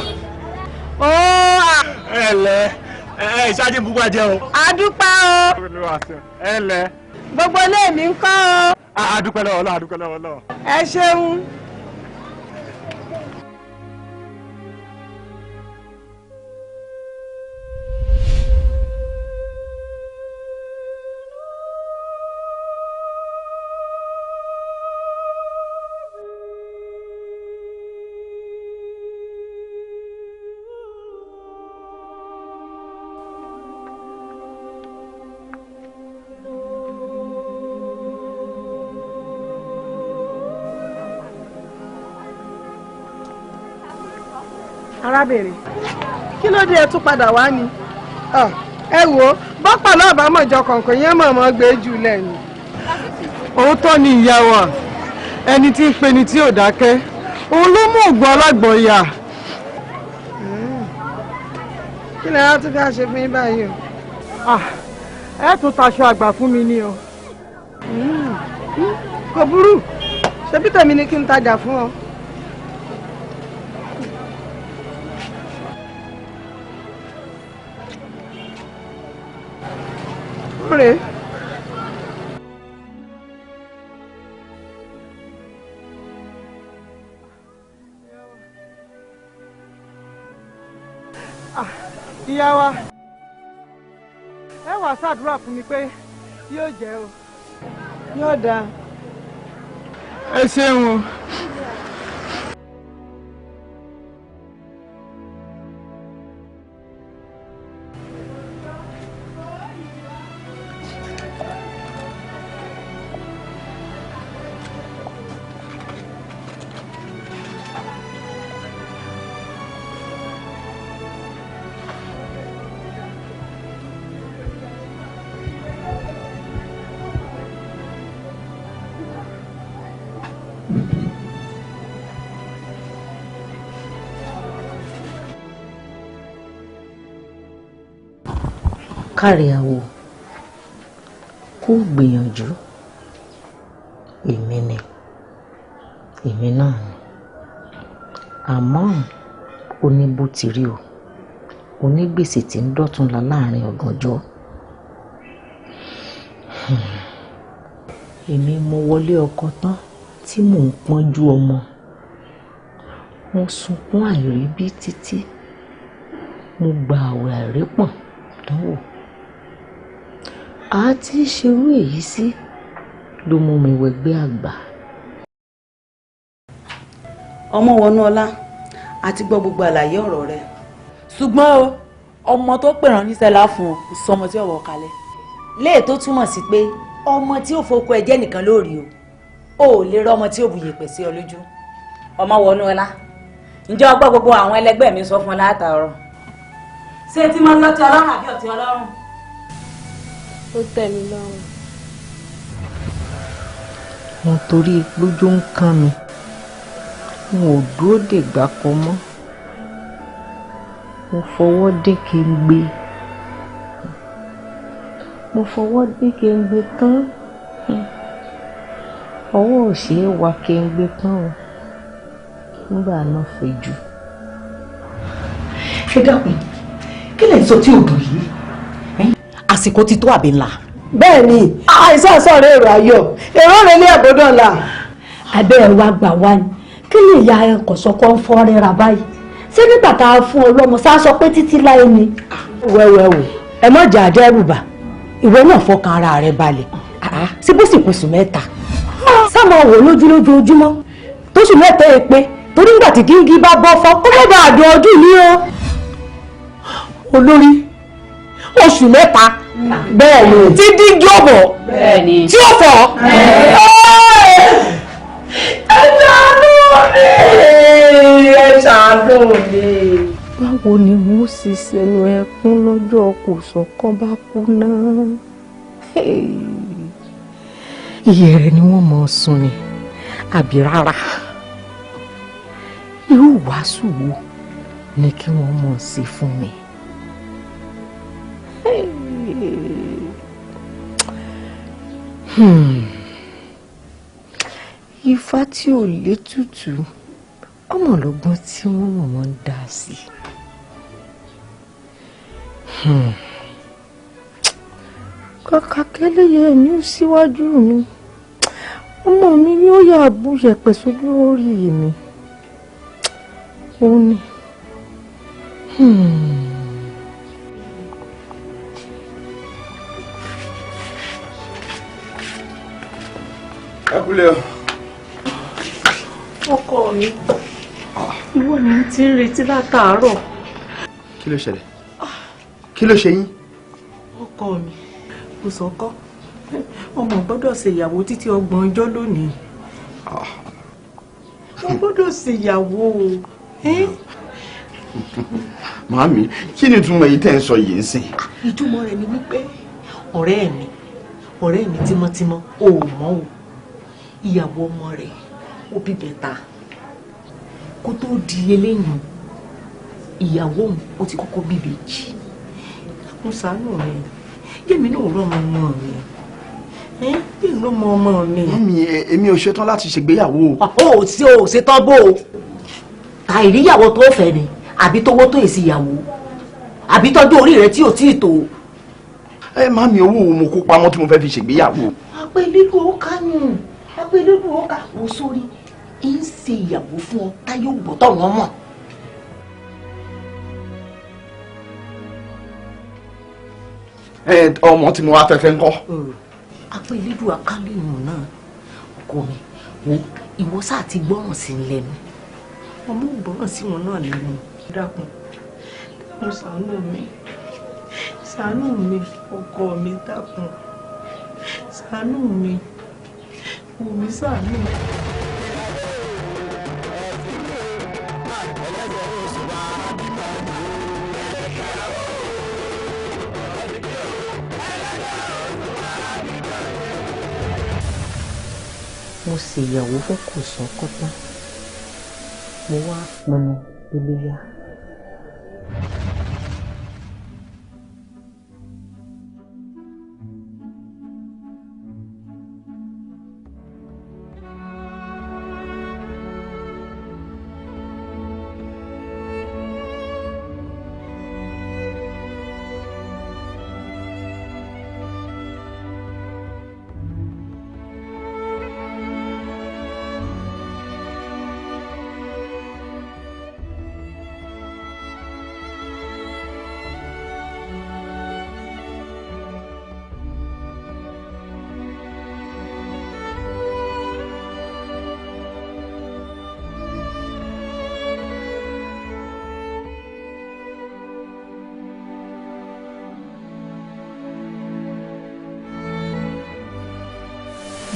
ó ẹ lẹ ṣáájú gbogbo àjẹ o. adúpẹ́ o. ẹ lẹ. gbogbo ilé mi ń kọ́ o. adúpẹ́ lọ́wọ́ Ọlọ́run adúpẹ́ lọ́wọ́ Ọlọ́run. ẹ ṣeun. arábìnrin kí ló dé ẹ tún padà wá ni ẹ wò ó bọ́pà náà bá mọ̀jọ kọ̀ọ̀kan yẹn mọ̀ọ́mọ́ gbé jù lẹ́nu. òótọ́ ni ìyá wa ẹni tí ń pe ni tí ò dákẹ́ òun ló mú ògbọ́n ọlọ́gbọ̀n yà. kí lè rántí ká ṣe fún yín báyìí o. ẹ tún taṣọ àgbà fún mi ni o. kò burú ṣebí tèmi ni kí n tajà fún ọ. Rè. Ìyá wa ẹ wá ṣàdúrà fún mi pé yóò jẹ́ o yóò dáa. ẹ ṣeun o. káríàwó kó gbìyànjú èmi náà ni àmọ́ oní bó ti rí o onígbèsè tí ń dọ̀túnla láàrin ọ̀gànjọ́ èmi mo wọlé ọkọ tán tí mò ń pọ́njú ọmọ mo sunkún àìríbí títí mo gba àwẹ̀ àìrípọ̀n dánwò àti ṣerú èyí sí ló mú mi wẹgbẹ́ àgbà. ọmọ Wọnúọlá àti gbọ́ gbogbo àlàyé ọ̀rọ̀ rẹ ṣùgbọ́n o ọmọ tó pèrán níṣẹ́ láfún ọ sọmọ tí ọwọ́ kalẹ̀ léè tó túmọ̀ sí pé ọmọ tí ò foko ẹ̀jẹ̀ nìkan lórí o ò lè rọ ọmọ tí ò bùyè pẹ̀ sí ọ lójú. ọmọ Wọnúọlá ǹjẹ́ ọgbọ́ gbogbo àwọn ẹlẹgbẹ́ mi sọ fún ọ látàárọ̀ ṣé tí mo ń lọ́tí ọlọ́run àbí ọ̀tí ọlọ́run. ó tẹ́ mi lọ́rùn. nítorí lójú ń kán mi n ò dúró dègbà kan mọ́ mo fọwọ́ dé kí n gbé tán ọwọ́ ò ṣe é wa kí n gbé tán o nígbà náà fẹ́ jù. ẹ dákun kí lè sọ tí ò dùn yìí àsìkò ti tó àbí ńlá. bẹ́ẹ̀ ni àìsàn sọ̀rọ̀ èrò ayọ̀ èrò rẹ̀ ní àbọ̀dọ̀ ńlá. abẹ́ ẹ̀ wá gbà wá ni kí ni ìyá ẹ̀ kò sọ kó ń fọ́ rẹ́ra báyìí ṣé nígbà tá a fún ọ lọ́mọ sá sọ pé títí láé ni. wẹ́wẹ́ o ẹ má jà dẹ́rùbà ìwọ náà fọkàn ara rẹ balẹ̀ ṣé bó sì kùsùn mẹ́ta sá máa wò lójoojúmọ́ tóṣù mẹ́ta ẹ pé torí nígbà tí kíngí bá bọ́ fọ́ kó má bàa dùn ọdún ní o. olórí oṣù mẹ́ta bẹ́ẹ̀ ni tí díjú ọ̀bọ̀ tí ó fọ́. ẹ ṣàánú mi. báwo ni mo sì ṣẹnu ẹkún lọ́jọ́ kò sọ́kàn bá kú náà. iye rẹ̀ ni wọ́n mọ̀ ọ́ sùn ni àbí rárá irú wàásù wo ni kí wọ́n mọ̀ ọ́ sí fún mi. Ifá tí ò létùtù ọmọ lọ́gbọ́n tí wọ́n mọ̀ ń dá sí. Kàkà kẹ́lẹ́yẹ mi ó síwájú mi, ọmọ mi yóò yà bú yẹ̀pẹ̀ sójú orí mi. Òun ni. Ẹ kúlẹ̀ o. Ọkọ mi, ìwọ ni mo ti ń retí látàárọ̀. Kí ló ṣẹlẹ̀? Kí ló ṣe yín? Ọkọ mi, kò sọ́kọ́. Ọmọ gbọ́dọ̀ ṣe ìyàwó títí 30 ọjọ́ lónìí. Wọ́n gbọ́dọ̀ ṣe ìyàwó o. Màámi, kí ni ìtumọ̀ èyí tẹ́ ń sọ yìí ń sìn? Ìtumọ̀ rẹ̀ ni wípé ọ̀rẹ́ mi tímọ́tímọ́ ò mọ̀ o. Ìyàwó ọmọ rẹ̀ ó bí bẹ̀ta. Kó tó di eléyìí, ìyàwó òun ó ti kọ́kọ́ bí ìbejì. Mo ṣàánú rẹ̀, yémi náà rọ́ ọmọ mi. Bí ló mọ ọmọ mi. Màámi, èmi ò ṣetán láti ṣègbéyàwó. Ó tí o ṣetán bó o. Àìríyàwó tó fẹ́ ni, àbí tówó tó èsì ìyàwó, àbí tọ́jú orí rẹ̀ tí ò tí ì tó. Màámi, owó mo kó pamọ́ tí mo fẹ́ fi ṣègbéyàwó. Apẹ́ lílu ó kánú, apẹ́ lílu ó ká wò sórí. ń ṣe ìyàwó fún ọ táyọ̀ gbọ́tọ̀ wọn mọ̀. ọmọ tí mo wá fẹ́fẹ́ ńkọ́. apẹ́ ìlédùn akálẹ̀mù náà ọkọ mi wo ìwọ sáà ti gbọ́ràn sí i lẹ́nu ọmọ gbọ́ràn sí wọn náà lẹ́nu. dákun dákun ṣàánú mi ọkọ mi dákun ṣàánú mi wò mí ṣàánú mi. mo ṣèyàwó fún kò sọ́kọ́ tán mo wá pinnu iléyá.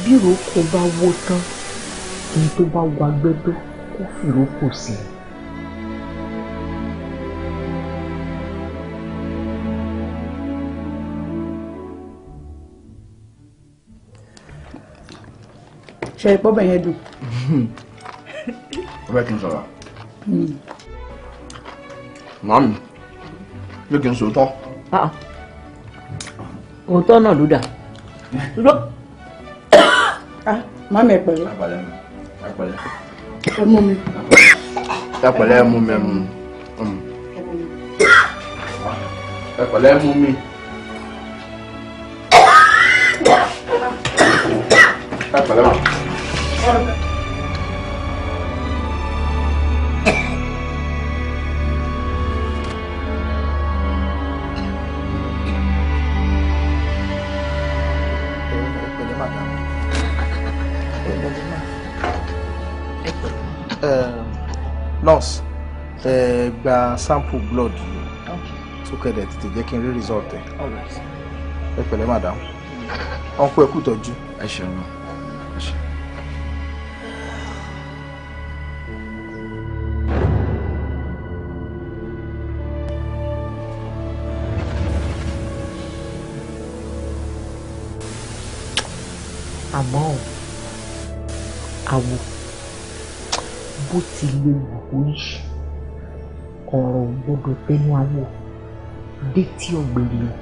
bí ìrókò bá wó tán ẹni tó bá wà gbẹ́dọ́ kó fìrókò sí i. ṣe ìpọ́ bẹ̀yẹn dùn. ó fẹ́ kí n sọ̀rọ̀. màámi bí kí n sòótọ́. òótọ́ náà ló dà. Mami ẹ pẹ̀lẹ́. Ẹ mú mi. Ẹ pẹ̀lẹ́ ẹ mú mi. Ẹ pẹ̀lẹ́ ẹ mú mi. Ẹ pẹ̀lẹ́ ma. Nurse, gba sample blood yìí tó kẹ̀dẹ̀ tètè jẹ́ kí n rí result ẹ̀. Ẹ pẹ̀lẹ́ madam, wọ́n kú ẹ kú tọ́jú. Ẹ ṣeun náà. àmọ́ àwò bó ti lè wò ó yìí ọ̀rọ̀ gbọ́dọ̀ tẹnu àwò dé tí ọ̀gbẹ̀rẹ̀ o.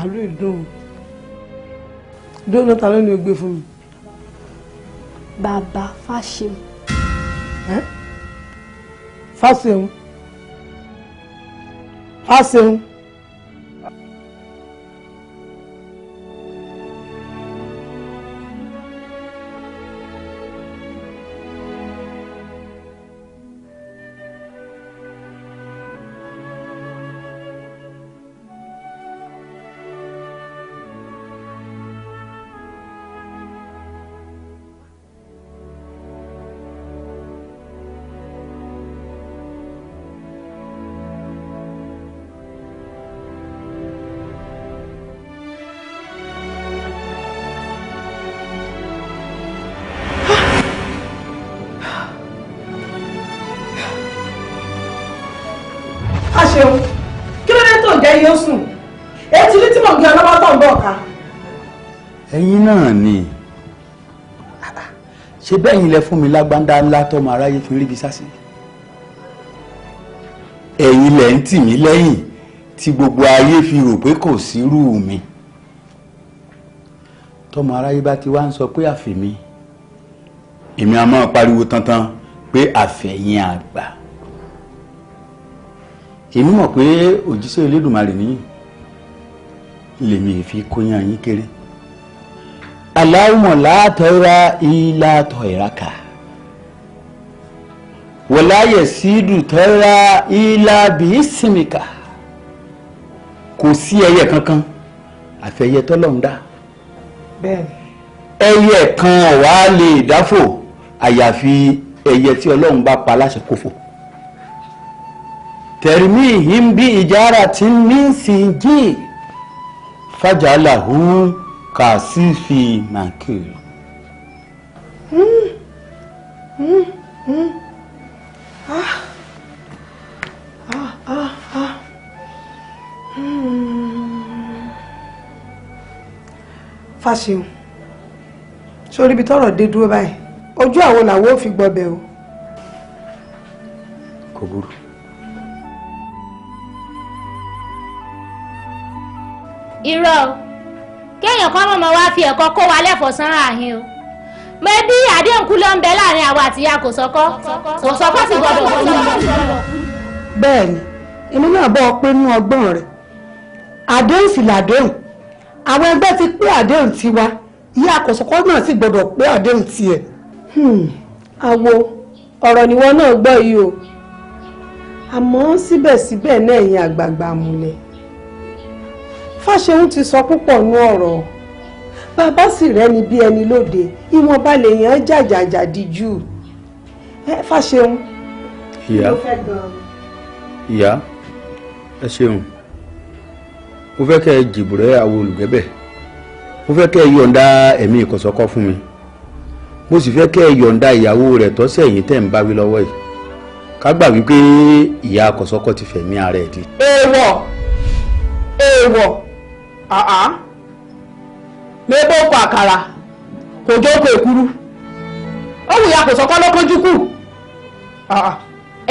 àlọ́ ìdùn dóná ta ló ní o gbé fún mi. bàbá Fáṣeun. Fáṣeun Fáṣeun. Fáṣeun kí ló dé tó jẹ́ yóò sùn etí ní tí mò ń gbé ọlọ́wọ́ tó ń bọ̀ ká. ẹ̀yin náà ni ṣe bẹ́yìn lẹ fún mi lágbáńdá ńlá tọmọ aráyé fi ríbi sásì ẹ̀yin lẹ ń tì mí lẹ́yìn tí gbogbo ayé fi rò pé kò sírú mi tọmọ aráyé bá ti wá ń sọ pé àfẹ́ mi èmi a máa pariwo tantan pé àfẹ̀yìn àgbà èmi mọ̀ pé òjíṣẹ́ Elédùmarè nìyí lèmi fi kóyán yín kéré Allahumma la tayra illa tayraka wala yasidu tayra illa biismika kò sí ẹyẹ kankan àfẹyẹ tọ́lọ́run dá bẹ́ẹ̀ni ẹyẹ kan wá lè dáfò àyàfi ẹyẹ tí Ọlọ́run bá pa láṣẹ kó fò termihim bi ijaratin min sinjil fajalahum kasifi makil. Fáṣeun sórí ibi tọ́rọ̀ dé dúró báyìí ojú àwọn làwọn ò fi gbọbẹ̀ o. kò burú. irọ́ kéèyàn kan mọ̀mọ́ wá fi ẹ̀kọ́ kó wa lẹ́fọ̀ọ́ sanra àhín o mọ bí àdéhùn kú ló ń bẹ láàrin àwa àti ìyá kò sọ́kọ́ sì gbọ́dọ̀ kú. bẹ́ẹ̀ ni èmi náà bọ́ ọ pé nú ọgbọ́n rẹ̀ àdéhùn sì làdéhùn àwọn ẹgbẹ́ ti pé àdéhùn tiwa ìyá àkọsọ́kọ́ náà sì gbọ́dọ̀ pé àdéhùn tiẹ̀. àwo ọ̀rọ̀ níwọ náà gbọ́ yìí o àmọ́ síbẹ̀síbẹ̀ náà ẹ̀yin àgbààgbà àmúlẹ̀ Fáṣeun ti sọ púpọ̀ nú ọ̀rọ̀ bàbá sì rẹ́ni bí ẹni lóde ìwọ̀nba lèèyàn jàjàjà díjú Fáṣeun. ìyá ẹ ṣeun mo fẹ́ kẹ́ ẹ jìbùrẹ́ àwọn olùgbẹ́bẹ̀ mo fẹ́ kẹ́ ẹ yọ̀ǹda ẹ̀mí ìkọ̀sọ́kọ́ fún mi mo sì fẹ́ kẹ́ ẹ yọ̀ǹda ìyàwó rẹ̀ tọ́sẹ̀ yìí tẹ̀ ń bá wí lọ́wọ́ yìí ká gbà wípé ìyá àkọ́sọ́kọ́ ti fẹ̀mí ara ẹ̀ di. èèwọ̀ mébó kọ àkàrà kò jókòó èkúrú ó wù ya àkọ́sọ́kọ́ ló kójú kù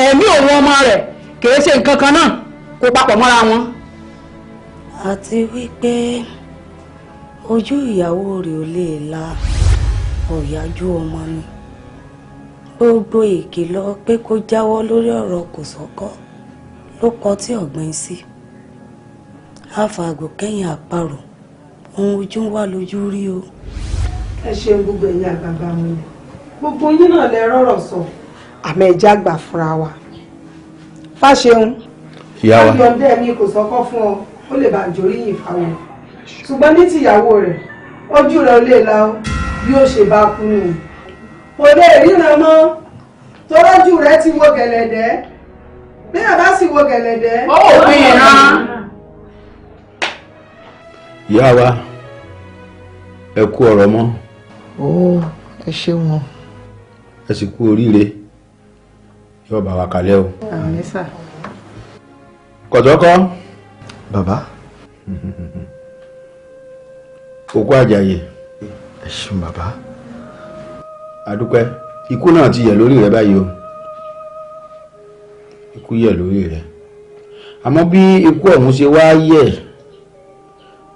ẹ̀mí òun ọmọ rẹ̀ kìí ṣe nǹkan kan náà kó papọ̀ mọ́ra wọn. àti wípé ojú ìyàwó rẹ̀ ò lè la ọ̀yájú ọmọ ni gbogbo ìkìlọ̀ pé kó jáwọ́ lórí ọ̀rọ̀ Kòsọ́kọ́ ló kọ tí ọ̀gbìn sí àfàgò kẹ́yìn àparò ohun ojú ń wá lójú rí o. ẹ ṣeun gbogbo ẹ̀yin àgbààgbà mi gbogbo yín náà lẹ rọ̀rọ̀ sọ àmọ́ ẹ̀já gbà fúnra wa Fáṣeun ìyá wa yọ̀ǹda ẹ̀mí Kòsọ́kọ́ fún ọ ó lè bá àjòríyìn fáwọn ṣùgbọ́n ní tìyàwó rẹ̀ ojú rẹ̀ ò lè la ó bí ó ṣe bá kú nù kò lè ríran mọ́ tọ́lọ́jú rẹ̀ ti wo gẹ̀lẹ̀dẹ́ bí àbá sì wo gẹ̀lẹ̀dẹ́. ó ò fi ìran. ìyá wa ẹ kú ọ̀rọ̀ mọ́. ó ẹ ṣeun. ẹ sì kú oríire yóò bá wa kalẹ̀ o. àmín sà. kọ̀tọ́kọ́. bàbá. òkú àjàyè. ẹ ṣeun bàbá. àdúpẹ́ ikú náà ti yẹ̀ lórí rẹ báyìí o ikú yẹ̀ lórí rẹ àmọ́ bí ikú ọ̀hún ṣe wá yẹ̀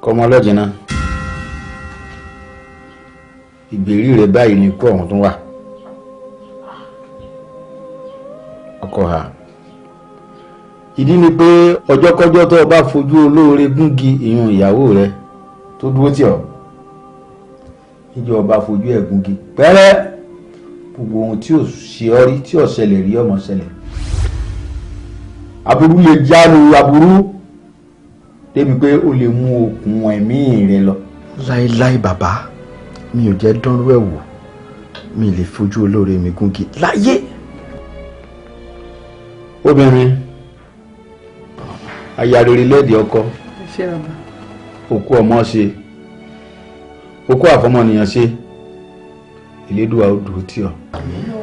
kọ́mọ ọlọ́jìn náà ìgbèrí rẹ báyìí ni ikú ọ̀hún tún wà ọkọ ha ìdí ni pé ọjọ́kọ́jọ́ tó o bá fojú olóore gúngi ìyún ìyàwó rẹ tó dúró tì ọ́ níjọ́ o bá fojú ẹ̀ gúngi pẹ́rẹ́ gbogbo ohun tí ò ṣe ọ́ rí tí ò ṣẹlẹ̀ rí ọmọ ṣẹlẹ̀ aburú lè jálu aburú débi pé o lè mú okùn ẹ̀mí rẹ lọ. láéláé bàbá mi ò jẹ́ dánrú ẹ̀ wò mi lè fojú olóore mi gúngi láyé. obìnrin aya rere lẹ́ẹ̀dì ọkọ òkú ọmọ ṣe òkú àfọmọnìyàn ṣe ìlédùá ó dúró tì ọ́.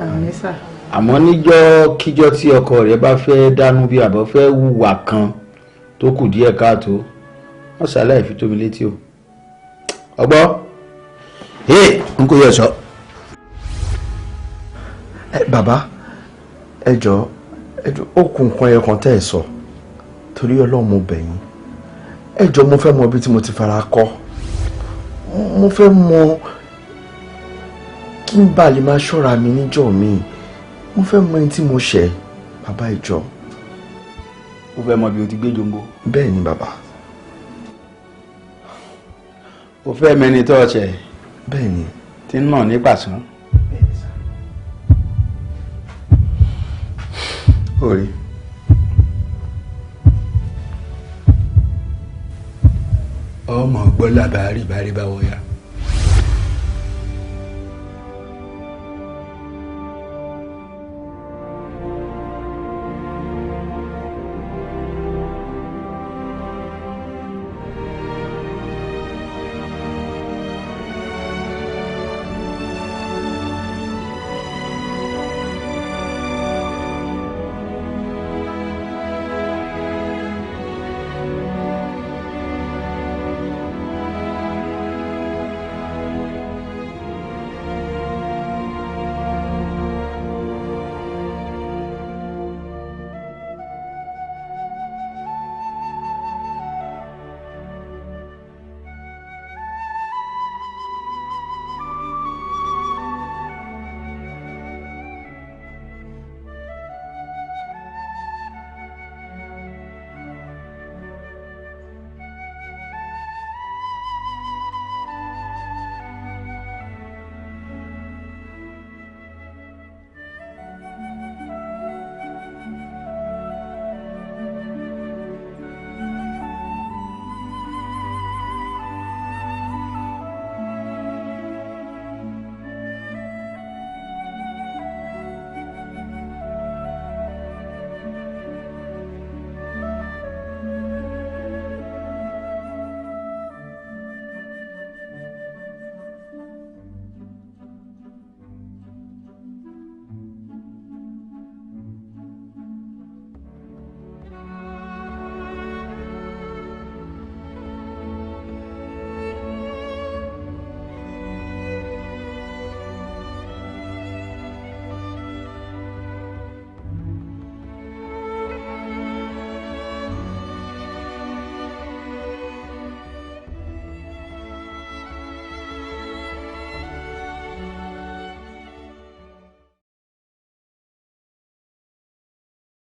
àmín sà. àmọ́ níjọ́ kíjọ́ tí ọkọ rẹ̀ bá fẹ́ dánú bí àbọ̀ fẹ́ hùwà kan tó kù díẹ̀ káàtó wọ́n ṣàlàyé fi tó mi létí o ọgbọ́. n kò yẹ sọ. bàbá ẹ jọ̀ọ́ ó kù nǹkan ẹyọ kan tẹ́ ẹ sọ torí Ọlọ́run mo bẹ̀ yín ẹ jọ̀ọ́ mo fẹ́ mọ ibi tí mo ti fara kọ́ mo fẹ́ mọ kí n bá lè máa ṣọ́ra mi níjọ́ mi mo fẹ́ mọ ẹni tí mo ṣẹ̀ bàbá ìjọ. ó fẹ́ mọ bí o ti gbé jombo. bẹ́ẹ̀ ni bàbá. ó fẹ́ mẹni tó ọ̀ṣẹ̀. bẹ́ẹ̀ ni. tí ń nà ní pàṣán. orí. ọmọ gbọ́ làbárí bá wọ́ya.